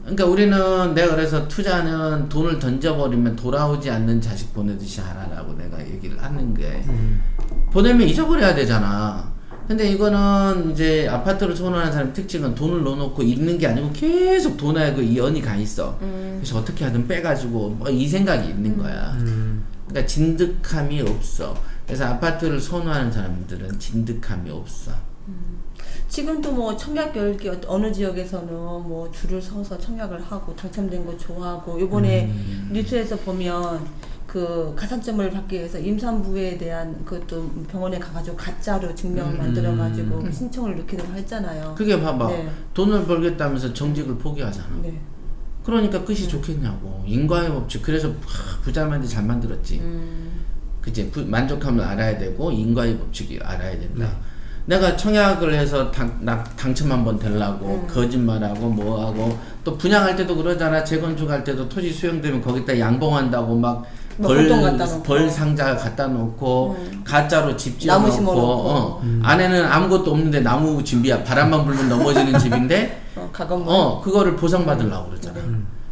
그러니까 우리는 내가 그래서 투자는 돈을 던져버리면 돌아오지 않는 자식 보내듯이 하라라고 내가 얘기를 하는 게 보내면 잊어버려야 되잖아. 근데 이거는 이제 아파트를 선호하는 사람 특징은 돈을 넣어놓고 잃는 게 아니고 계속 돈에 그 연이 가 있어. 그래서 어떻게 하든 빼가지고 뭐 이 생각이 있는 거야. 그러니까 진득함이 없어. 그래서 아파트를 선호하는 사람들은 진득함이 없어. 지금도 뭐 청약 열기 어느 지역에서는 뭐 줄을 서서 청약을 하고 당첨된 거 좋아하고 요번에 뉴스에서 보면 그 가산점을 받기 위해서 임산부에 대한 그것도 병원에 가가지고 가짜로 증명을 만들어가지고 신청을 넣기도 했잖아요. 그게 봐봐. 네. 돈을 벌겠다면서 정직을 포기하잖아. 네. 그러니까 끝이 좋겠냐고. 인과의 법칙. 그래서 부자만이 잘 만들었지. 그치? 만족함을 알아야 되고 인과의 법칙이 알아야 된다. 네. 내가 청약을 해서 나 당첨 한번 되려고 거짓말하고 뭐하고 또 분양할 때도 그러잖아. 재건축할 때도 토지 수용되면 거기다 양봉한다고 막 벌 상자 갖다 놓고 가짜로 집 나무 지어놓고 심어놓고. 안에는 아무것도 없는데 나무 집이야. 바람만 불면 넘어지는 집인데 가건물. 그거를 보상받으려고 그러잖아.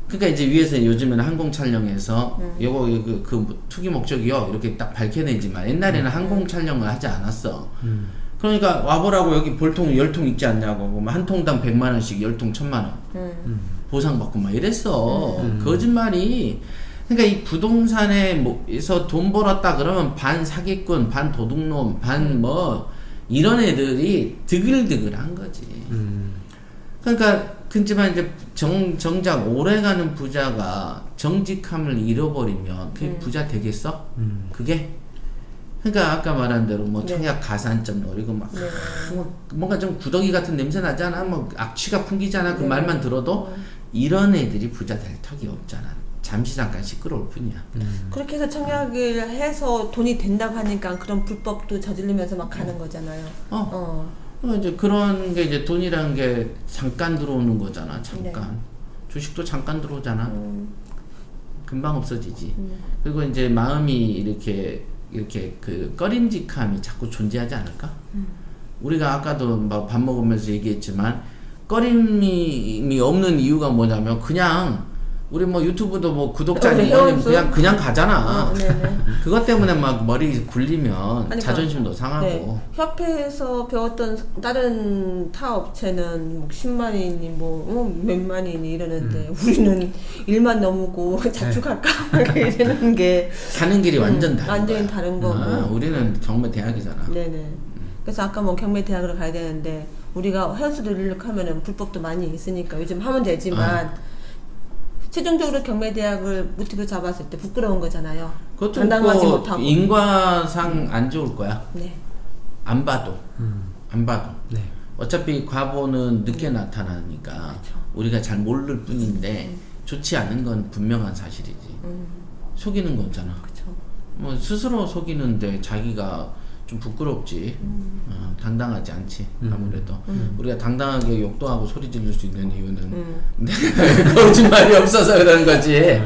그러니까 이제 위에서 요즘에는 항공 촬영해서 요거 그 투기 목적이요 이렇게 딱 밝혀내지만 옛날에는 항공 촬영을 하지 않았어. 그러니까 와보라고 여기 볼통 10통 있지 않냐고 한 통당 100만 원씩 10통 1000만 원 보상받고 막 이랬어. 거짓말이. 그러니까 이 부동산에서 돈 벌었다 그러면 반 사기꾼, 반 도둑놈, 반 뭐 이런 애들이 드글드글한 거지. 그러니까 그렇지만 이제 정작 오래가는 부자가 정직함을 잃어버리면 그게 부자 되겠어? 그게? 그러니까 아까 말한 대로 뭐 청약 가산점 노리고 막 뭔가 좀 구더기 같은 냄새 나잖아. 뭐 악취가 풍기잖아. 그 말만 들어도 이런 애들이 부자 될 턱이 없잖아. 잠시 잠깐 시끄러울 뿐이야. 그렇게 해서 청약을 해서 돈이 된다고 하니까 그런 불법도 저지르면서 막 가는 거잖아요. 이제 그런 게 이제 돈이라는 게 잠깐 들어오는 거잖아. 잠깐. 주식도 잠깐 들어오잖아. 금방 없어지지. 그리고 이제 마음이 이렇게 그 꺼림직함이 자꾸 존재하지 않을까? 우리가 아까도 막 밥 먹으면서 얘기했지만 꺼림이 없는 이유가 뭐냐면 그냥 우리 뭐 유튜브도 뭐 구독자 그냥 가잖아. 그것 때문에 막 머리 굴리면 아니, 자존심도 상하고. 네. 협회에서 배웠던 다른 타 업체는 뭐 10만이니 뭐 몇만이니 이러는데 우리는 1만 넘고 자축할까 이러는 게 가는 길이 완전 다른 완전히 거야. 다른 거고. 우리는 경매 대학이잖아. 네네. 그래서 아까 뭐 경매 대학으로 가야 되는데 우리가 회원수를 일력하면은 불법도 많이 있으니까 요즘 하면 되지만 최종적으로 경매 대학을 모티브 잡았을 때 부끄러운 거잖아요. 그것도 장담하지 있고 못하고. 인과상 안 좋을 거야. 네. 안 봐도. 안 봐도. 네. 어차피 과보는 늦게 나타나니까 우리가 잘 모를 뿐인데 좋지 않은 건 분명한 사실이지. 속이는 거잖아. 그렇죠. 뭐 스스로 속이는데 자기가 좀 부끄럽지. 당당하지 않지. 아무래도 우리가 당당하게 욕도 하고 소리 지를 수 있는 이유는 거짓말이 없어서 그런 거지.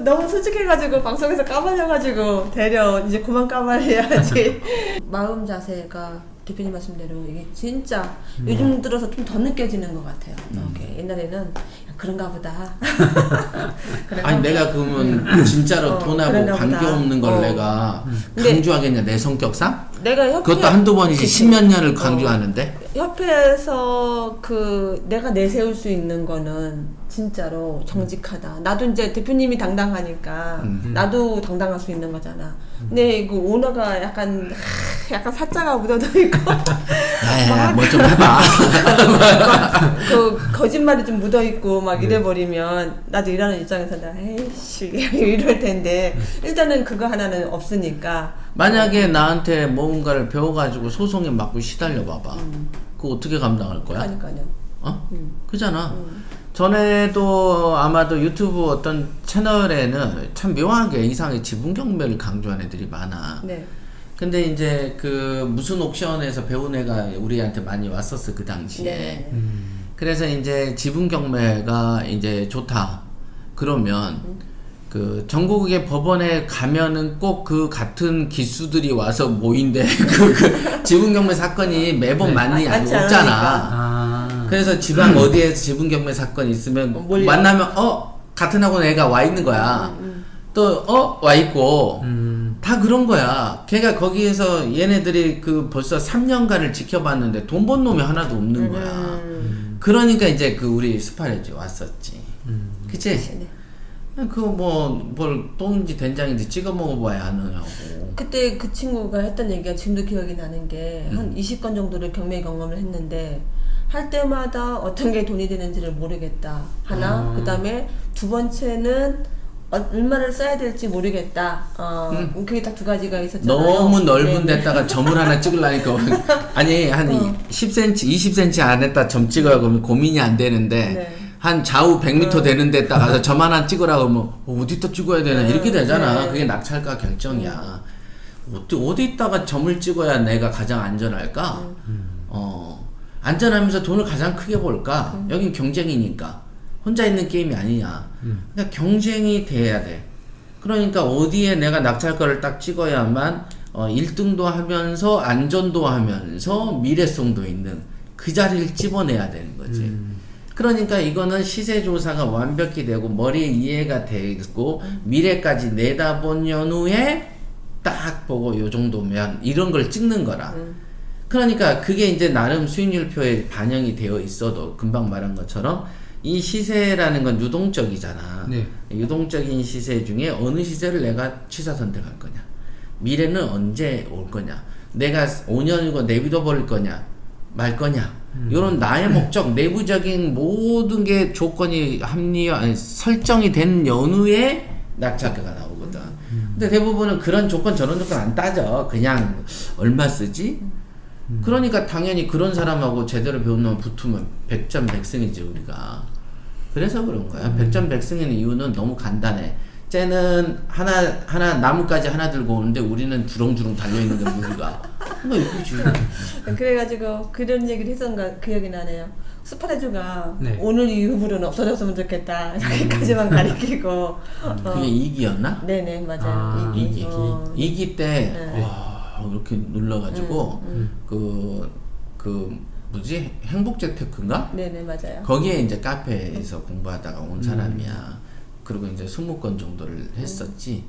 너무 솔직해가지고 방송에서 까발려가지고 되려 이제 그만 까발려야지. 마음 자세가 대표님 말씀대로 이게 진짜 요즘 들어서 좀 더 느껴지는 것 같아요. 이렇게 옛날에는 야, 그런가 보다. 그런가 아니 보다. 내가 그러면 진짜로 돈하고 그런가 관계없는 보다. 걸 내가 근데 강조하겠냐 내 성격상? 내가 협회 그것도 한두 번이지 그치. 십몇 년을 강조하는데 협회에서 그 내가 내세울 수 있는 거는 진짜로 정직하다. 나도 이제 대표님이 당당하니까 나도 당당할 수 있는 거잖아. 근데 그 오너가 약간 사자가 묻어져 있고 뭐 좀 해봐. 그 거짓말이 좀 묻어 있고 막 이래버리면 나도 일하는 입장에서는 에이씨 이럴 텐데 일단은 그거 하나는 없으니까. 만약에 나한테 뭔가를 배워가지고 소송에 맞고 시달려 봐봐. 그거 어떻게 감당할 거야? 그러니까요. 어? 그잖아. 전에도 아마도 유튜브 어떤 채널에는 참 묘하게 이상하게 지분 경매를 강조하는 애들이 많아. 네. 근데 이제 그 무슨 옥션에서 배운 애가 우리한테 많이 왔었어 그 당시에. 네. 그래서 이제 지분 경매가 이제 좋다. 그러면 그 전국의 법원에 가면은 꼭 그 같은 기수들이 와서 모인대. 그 지분 경매 사건이 매번 많이 많지 없잖아. 아. 그래서 지방 어디에서 지분 경매 사건이 있으면 몰려. 만나면 같은 학원 애가 와 있는 거야. 또 와 있고 다 그런 거야. 걔가 거기에서 얘네들이 그 벌써 3년간을 지켜봤는데 돈 번 놈이 하나도 없는 거야. 그러니까 이제 그 우리 스파레지 왔었지. 그치? 네. 그거 뭘 똥인지 된장인지 찍어 먹어봐야 아느냐고. 그때 그 친구가 했던 얘기가 지금도 기억이 나는 게 한 20건 정도를 경매 경험을 했는데 할 때마다 어떤 게 돈이 되는지를 모르겠다. 하나, 그 다음에 두 번째는 얼마를 써야 될지 모르겠다. 그게 딱 두 가지가 있었잖아요. 너무 넓은 네. 데다가 점을 하나 찍으려니까 아니 한 10cm, 20cm 안에다 점 찍어야 그러면 고민이 안 되는데 네. 한 좌우 100m 되는 데다가 점 하나 찍으라 그러면 어디다 찍어야 되나 이렇게 되잖아. 네. 그게 낙찰가 결정이야. 어디다가 점을 찍어야 내가 가장 안전할까? 안전하면서 돈을 가장 크게 벌까? 여긴 경쟁이니까 혼자 있는 게임이 아니냐. 그러니까 경쟁이 돼야 돼. 그러니까 어디에 내가 낙찰가를 딱 찍어야만 1등도 하면서 안전도 하면서 미래성도 있는 그 자리를 집어내야 되는 거지. 그러니까 이거는 시세조사가 완벽히 되고 머리에 이해가 되고 미래까지 내다본 연후에 딱 보고 요 정도면 이런 걸 찍는 거라. 그러니까 그게 이제 나름 수익률표에 반영이 되어 있어도 금방 말한 것처럼 이 시세라는 건 유동적이잖아. 네. 유동적인 시세 중에 어느 시세를 내가 취사 선택할 거냐. 미래는 언제 올 거냐. 내가 5년이고 내비둬 버릴 거냐. 말 거냐. 이런 나의 목적, 내부적인 모든 게 조건이 설정이 된 연후에 낙찰가가 나오거든. 근데 대부분은 그런 조건 저런 조건 안 따져. 그냥 얼마 쓰지? 그러니까 당연히 그런 사람하고 제대로 배운 놈 붙으면 100점 100승이지 우리가. 그래서 그런 거야. 100점 100승인 이유는 너무 간단해. 쟤는 하나 나뭇가지 하나 들고 오는데 우리는 주렁주렁 달려있는 게 무리가. 뭐 이거지. 그래가지고 그런 얘기를 했었는가 기억이 나네요. 스파레주가 네. 오늘 이후로는 없어졌으면 좋겠다. 자기까지만 가리키고. 그게 2기였나? 네네 맞아요. 아, 이기. 2기 때 네. 와, 이렇게 눌러가지고 그 뭐지? 행복재테크인가? 네네 맞아요. 거기에 이제 카페에서 공부하다가 온 사람이야. 그리고 이제 20건 정도를 했었지.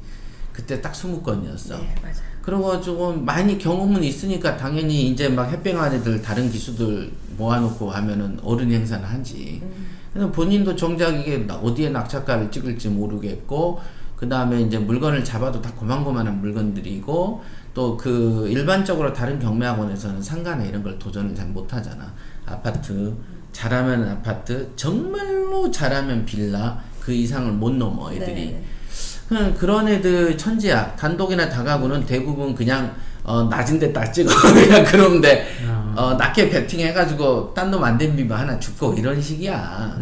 그때 딱 20건이었어. 네 맞아요. 그래가지고 많이 경험은 있으니까 당연히 이제 막 햇병한 애들 다른 기수들 모아놓고 하면은 어른 행사는 하지. 그래서 본인도 정작 이게 어디에 낙찰가를 찍을지 모르겠고, 그 다음에 이제 물건을 잡아도 다 고만고만한 물건들이고, 또 그 일반적으로 다른 경매학원에서는 상가나 이런 걸 도전을 잘 못하잖아. 아파트, 잘하면 아파트, 정말로 잘하면 빌라, 그 이상을 못 넘어 애들이. 네. 그냥 그런 애들 천지야. 단독이나 다가구는 대부분 그냥 낮은 데 딱 찍어 그냥 그런데 낮게 베팅 해가지고 딴 놈 안 된 비바 하나 죽고 이런 식이야.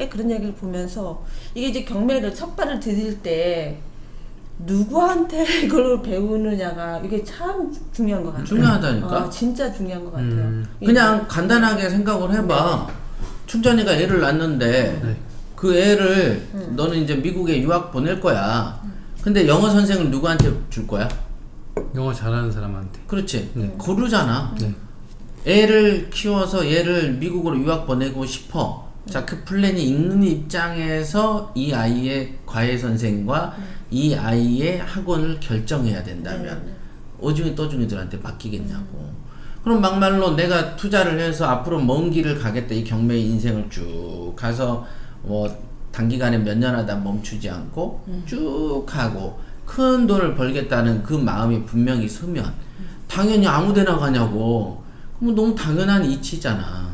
그런 얘기를 보면서 이게 이제 경매를 첫 발을 디딜 때 누구한테 이걸 배우느냐가 이게 참 중요한 것 같아요. 중요하다니까. 진짜 중요한 것 같아요. 그냥 간단하게 생각을 해봐. 춘전이가 애를 낳는데 네. 그 애를 너는 이제 미국에 유학 보낼 거야. 근데 영어 선생을 누구한테 줄 거야? 영어 잘하는 사람한테. 그렇지. 네. 고르잖아. 네. 애를 키워서 얘를 미국으로 유학 보내고 싶어. 자, 그 플랜이 있는 입장에서 이 아이의 과외 선생과 이 아이의 학원을 결정해야 된다면 오중이 떠중이들한테 맡기겠냐고. 그럼 막말로 내가 투자를 해서 앞으로 먼 길을 가겠다. 이 경매의 인생을 쭉 가서 뭐 단기간에 몇 년 하다 멈추지 않고 쭉 하고 큰 돈을 벌겠다는 그 마음이 분명히 서면 당연히 아무데나 가냐고. 그럼 너무 당연한 이치잖아.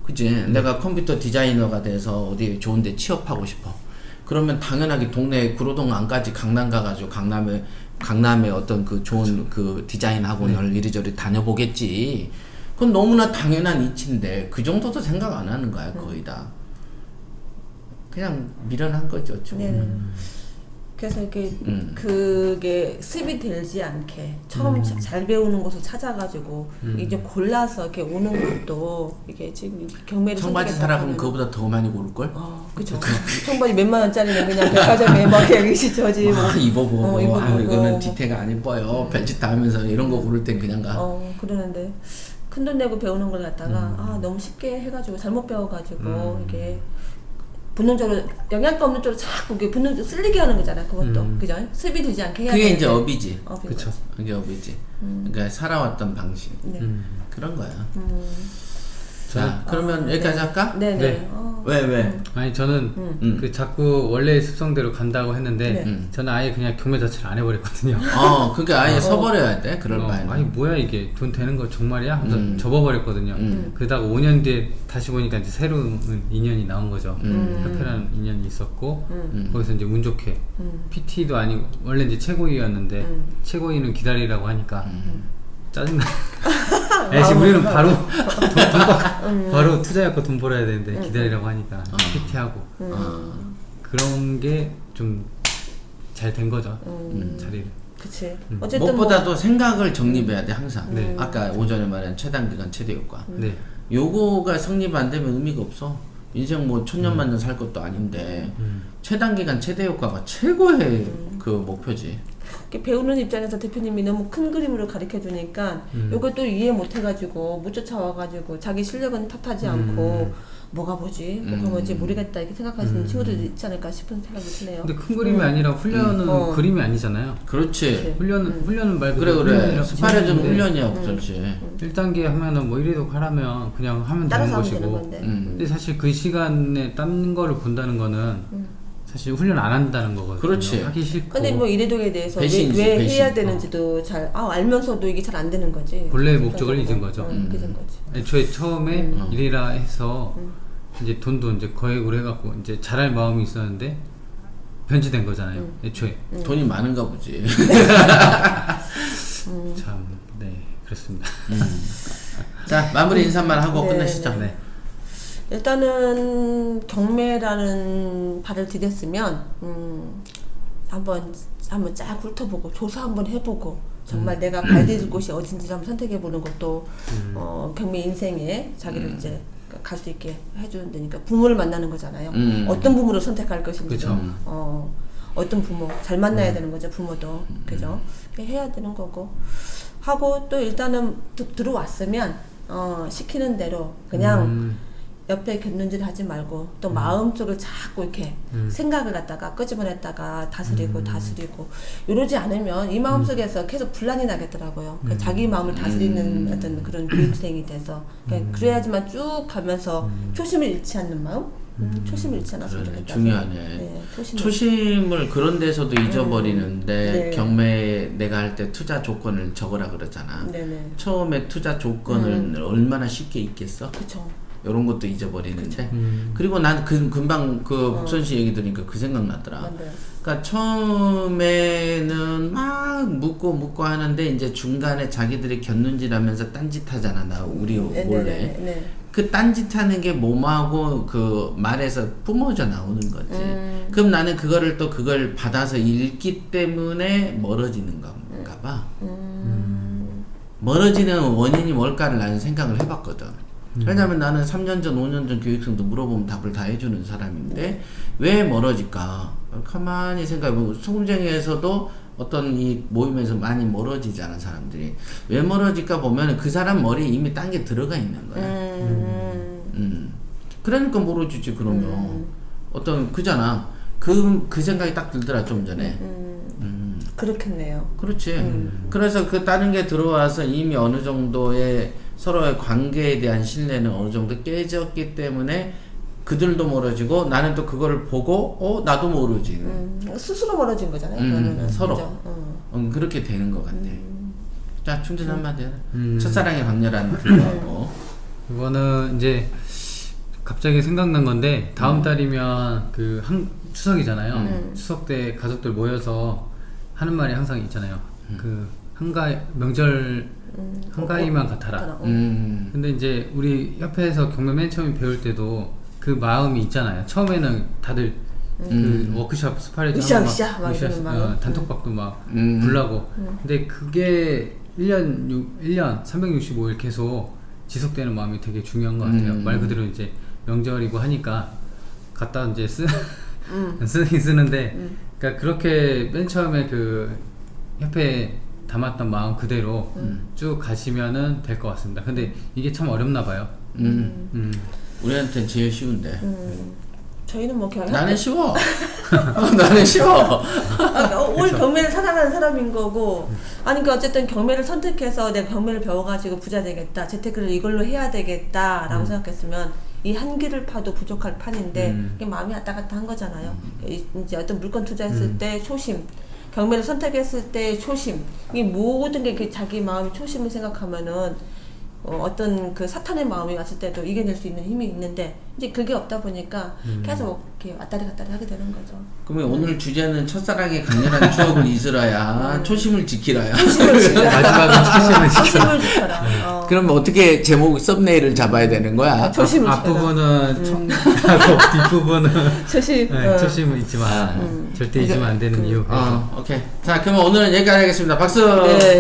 그치? 내가 컴퓨터 디자이너가 돼서 어디 좋은데 취업하고 싶어. 그러면 당연하게 동네 구로동 안까지 강남 가가지고 강남에 어떤 그 좋은 그 디자인 학원을 이리저리 다녀보겠지. 그건 너무나 당연한 이치인데 그 정도도 생각 안 하는 거야 거의 다. 그냥 미련한 거죠. 좀. 네. 그래서 이렇게 그게 습이 들지 않게 처음 잘 배우는 곳을 찾아가지고 이제 골라서 이렇게 오는 것도 이게 지금 경매를 청바지 사람은 그거보다 더 많이 고를 걸? 그죠. 청바지 몇만 원짜리는 그냥 백화점에 막 여기 시저지 막 입어보고 입어보고. 이거는 디테가 안 이뻐요. 별짓 다 하면서 이런 거 고를 땐 그냥 가. 그러는데 큰 돈 내고 배우는 걸 갖다가 너무 쉽게 해가지고 잘못 배워가지고 이게 본능적으로 영양가 없는 쪽으로 자꾸 이게 본능적으로 쓸리게 하는 거잖아. 그것도 그죠? 습이 들지 않게 해야 그게 되는데. 이제 업이지. 그쵸. 그게 업이지. 그러니까 살아왔던 방식. 네. 그런 거야. 자, 그러면 여기까지 할까? 네네. 네. 왜? 아니 저는 그 자꾸 원래 습성대로 간다고 했는데 저는 아예 그냥 경매 자체를 안 해버렸거든요. 그게 아예 서버려야 돼. 그럴 바에는. 아니 뭐야 이게 돈 되는 거 정말이야? 하면서 접어버렸거든요. 그러다가 5년 뒤에 다시 보니까 이제 새로운 인연이 나온 거죠. 협회라는 인연이 있었고 거기서 이제 운 좋게 PT도 아니고 원래 이제 최고위였는데 최고위는 기다리라고 하니까 짜증나. 지금 우리는 바로 바로 투자해갖고 돈 벌어야 되는데 기다리라고 하니까 PT하고 그런 게 좀 잘 된 거죠. 자리를. 그치. 어쨌든 무엇보다도 생각을 정립해야 돼 항상. 네. 아까 오전에 말한 최단기간 최대 효과. 네. 요거가 성립 안 되면 의미가 없어. 인생 뭐 천년만년 살 것도 아닌데 최단기간 최대 효과가 최고의 그 목표지. 이렇게 배우는 입장에서 대표님이 너무 큰 그림으로 가르쳐 주니까 요것도 이해 못 해가지고 못 쫓아와가지고 자기 실력은 탓하지 않고 뭐가 뭐지 모르겠다 이렇게 생각하시는 친구들도 있지 않을까 싶은 생각이 드네요. 근데 큰 그림이 아니라 훈련은 그림이 아니잖아요. 그렇지. 훈련은 말 그대로 그래. 훈련이라고 스파레전 치는데 훈련이야, 그렇지. 1단계 하면은 뭐 1위도 하라면 그냥 하면 되는 따라서 하면 것이고 되는 건데. 근데 사실 그 시간에 딴 거를 본다는 거는 사실 훈련 안 한다는 거거든요. 그렇지. 하기 싫고 근데 뭐 이래도에 대해서 배신이지, 왜 배신. 해야 되는지도 잘 알면서도 이게 잘 안 되는 거지. 본래의 목적을 잊은 거죠. 잊은 거지. 애초에 처음에 이래라 해서 이제 돈도 이제 거액으로 해갖고 이제 잘할 마음이 있었는데 변질된 거잖아요. 애초에 돈이 많은가 보지. 참 네 그렇습니다. 자, 마무리 인사말 하고 네, 끝내시죠. 네. 일단은 경매라는 발을 디뎠으면 한번 쫙 훑어보고 조사 한번 해보고 정말 내가 발디딜 곳이 어딘지 한번 선택해보는 것도 경매 인생에 자기를 이제 갈 수 있게 해주는 데니까 부모를 만나는 거잖아요. 어떤 부모를 선택할 것인지 그쵸. 어떤 부모 잘 만나야 되는 거죠. 부모도 그죠? 해야 되는 거고 하고 또 일단은 들어왔으면 시키는 대로 그냥 옆에 곁눈질 하지 말고 또 마음속을 자꾸 이렇게 생각을 갖다가 끄집어냈다가 다스리고 이러지 않으면 이 마음속에서 계속 분란이 나겠더라고요. 자기 마음을 다스리는 어떤 그런 교육생이 돼서 그래야지만 쭉 가면서 초심을 잃지 않는 마음 초심을 잃지 않았으면 그래, 좋겠다. 중요하네. 네, 초심을 그런 데서도 잊어버리는데 네. 경매에 내가 할 때 투자 조건을 적으라 그러잖아. 네네. 처음에 투자 조건을 얼마나 쉽게 읽겠어? 그쵸. 이런 것도 잊어버리는데 그리고 난 금방 그 복선 씨 얘기 들으니까 그 생각 나더라. 맞아요. 그러니까 처음에는 막 묻고 하는데 이제 중간에 자기들이 곁눈질하면서 딴짓하잖아. 나 우리 몰래. 네. 그 딴짓하는 게 몸하고 그 말에서 뿜어져 나오는 거지. 그럼 나는 그걸 받아서 읽기 때문에 멀어지는 건가 봐. 멀어지는 원인이 뭘까를 나는 생각을 해봤거든. 왜냐면 나는 3년 전, 5년 전 교육생도 물어보면 답을 다 해주는 사람인데 왜 멀어질까? 가만히 생각해보면 소금쟁이에서도 어떤 이 모임에서 많이 멀어지잖아 사람들이. 왜 멀어질까 보면 그 사람 머리에 이미 딴 게 들어가 있는 거야. 그러니까 멀어지지 그러면. 어떤 그잖아. 그 생각이 딱 들더라 좀 전에. 그렇겠네요. 그렇지. 그래서 그 다른 게 들어와서 이미 어느 정도의 서로의 관계에 대한 신뢰는 어느 정도 깨졌기 때문에 그들도 멀어지고 나는 또 그거를 보고 나도 모르지. 스스로 멀어진 거잖아요. 그거는. 서로. 그죠? 그렇게 되는 것 같아. 자 충전 한마디 해라. 첫사랑의 강렬한 불하고. 이거는 이제 갑자기 생각난 건데 다음 달이면 그 추석이잖아요. 추석 때 가족들 모여서 하는 말이 항상 있잖아요. 그 명절 한가위만 같아라. 근데 이제 우리 협회에서 경매 맨 처음에 배울 때도 그 마음이 있잖아요. 처음에는 다들 그 워크숍 스파레즈 으쌰으쌰 막 이러는 마음. 단톡방도 막 불라고. 근데 그게 1년 365일 계속 지속되는 마음이 되게 중요한 것 같아요. 말 그대로 이제 명절이고 하니까 갖다 이제 쓰긴 쓰는데 그러니까 그렇게 맨 처음에 그 협회에 담았던 마음 그대로 쭉 가시면은 될 것 같습니다. 근데 이게 참 어렵나 봐요. 우리한테는 제일 쉬운데. 저희는 뭐 그냥 나는 쉬워. 나는 쉬워. 올 경매를 사랑하는 사람인 거고 아니 그 어쨌든 경매를 선택해서 내가 경매를 배워가지고 부자 되겠다 재테크를 이걸로 해야 되겠다라고 생각했으면 이 한 길을 파도 부족할 판인데 이게 마음이 왔다 갔다 한 거잖아요. 이제 어떤 물건 투자했을 때 초심 경매를 선택했을 때 초심 이 모든 게 자기 마음이 초심을 생각하면은 어떤 그 사탄의 마음이 왔을 때도 이겨낼 수 있는 힘이 있는데 이제 그게 없다 보니까 계속 이렇게 왔다리 갔다리 하게 되는 거죠. 그러면 오늘 주제는 첫사랑의 강렬한 추억을 잊으라야 초심을 지키라야. 마지막은 초심을 지켜라. 초심을 지켜라. 그러면 어떻게 제목 썸네일을 잡아야 되는 거야? 초심을 앞부분은 청하고 뒷부분은 초심. 초심을 잊지 마. 절대 잊으면 안 되는 이유. 오케이. 자, 그러면 오늘은 여기까지 하겠습니다. 박수. 네.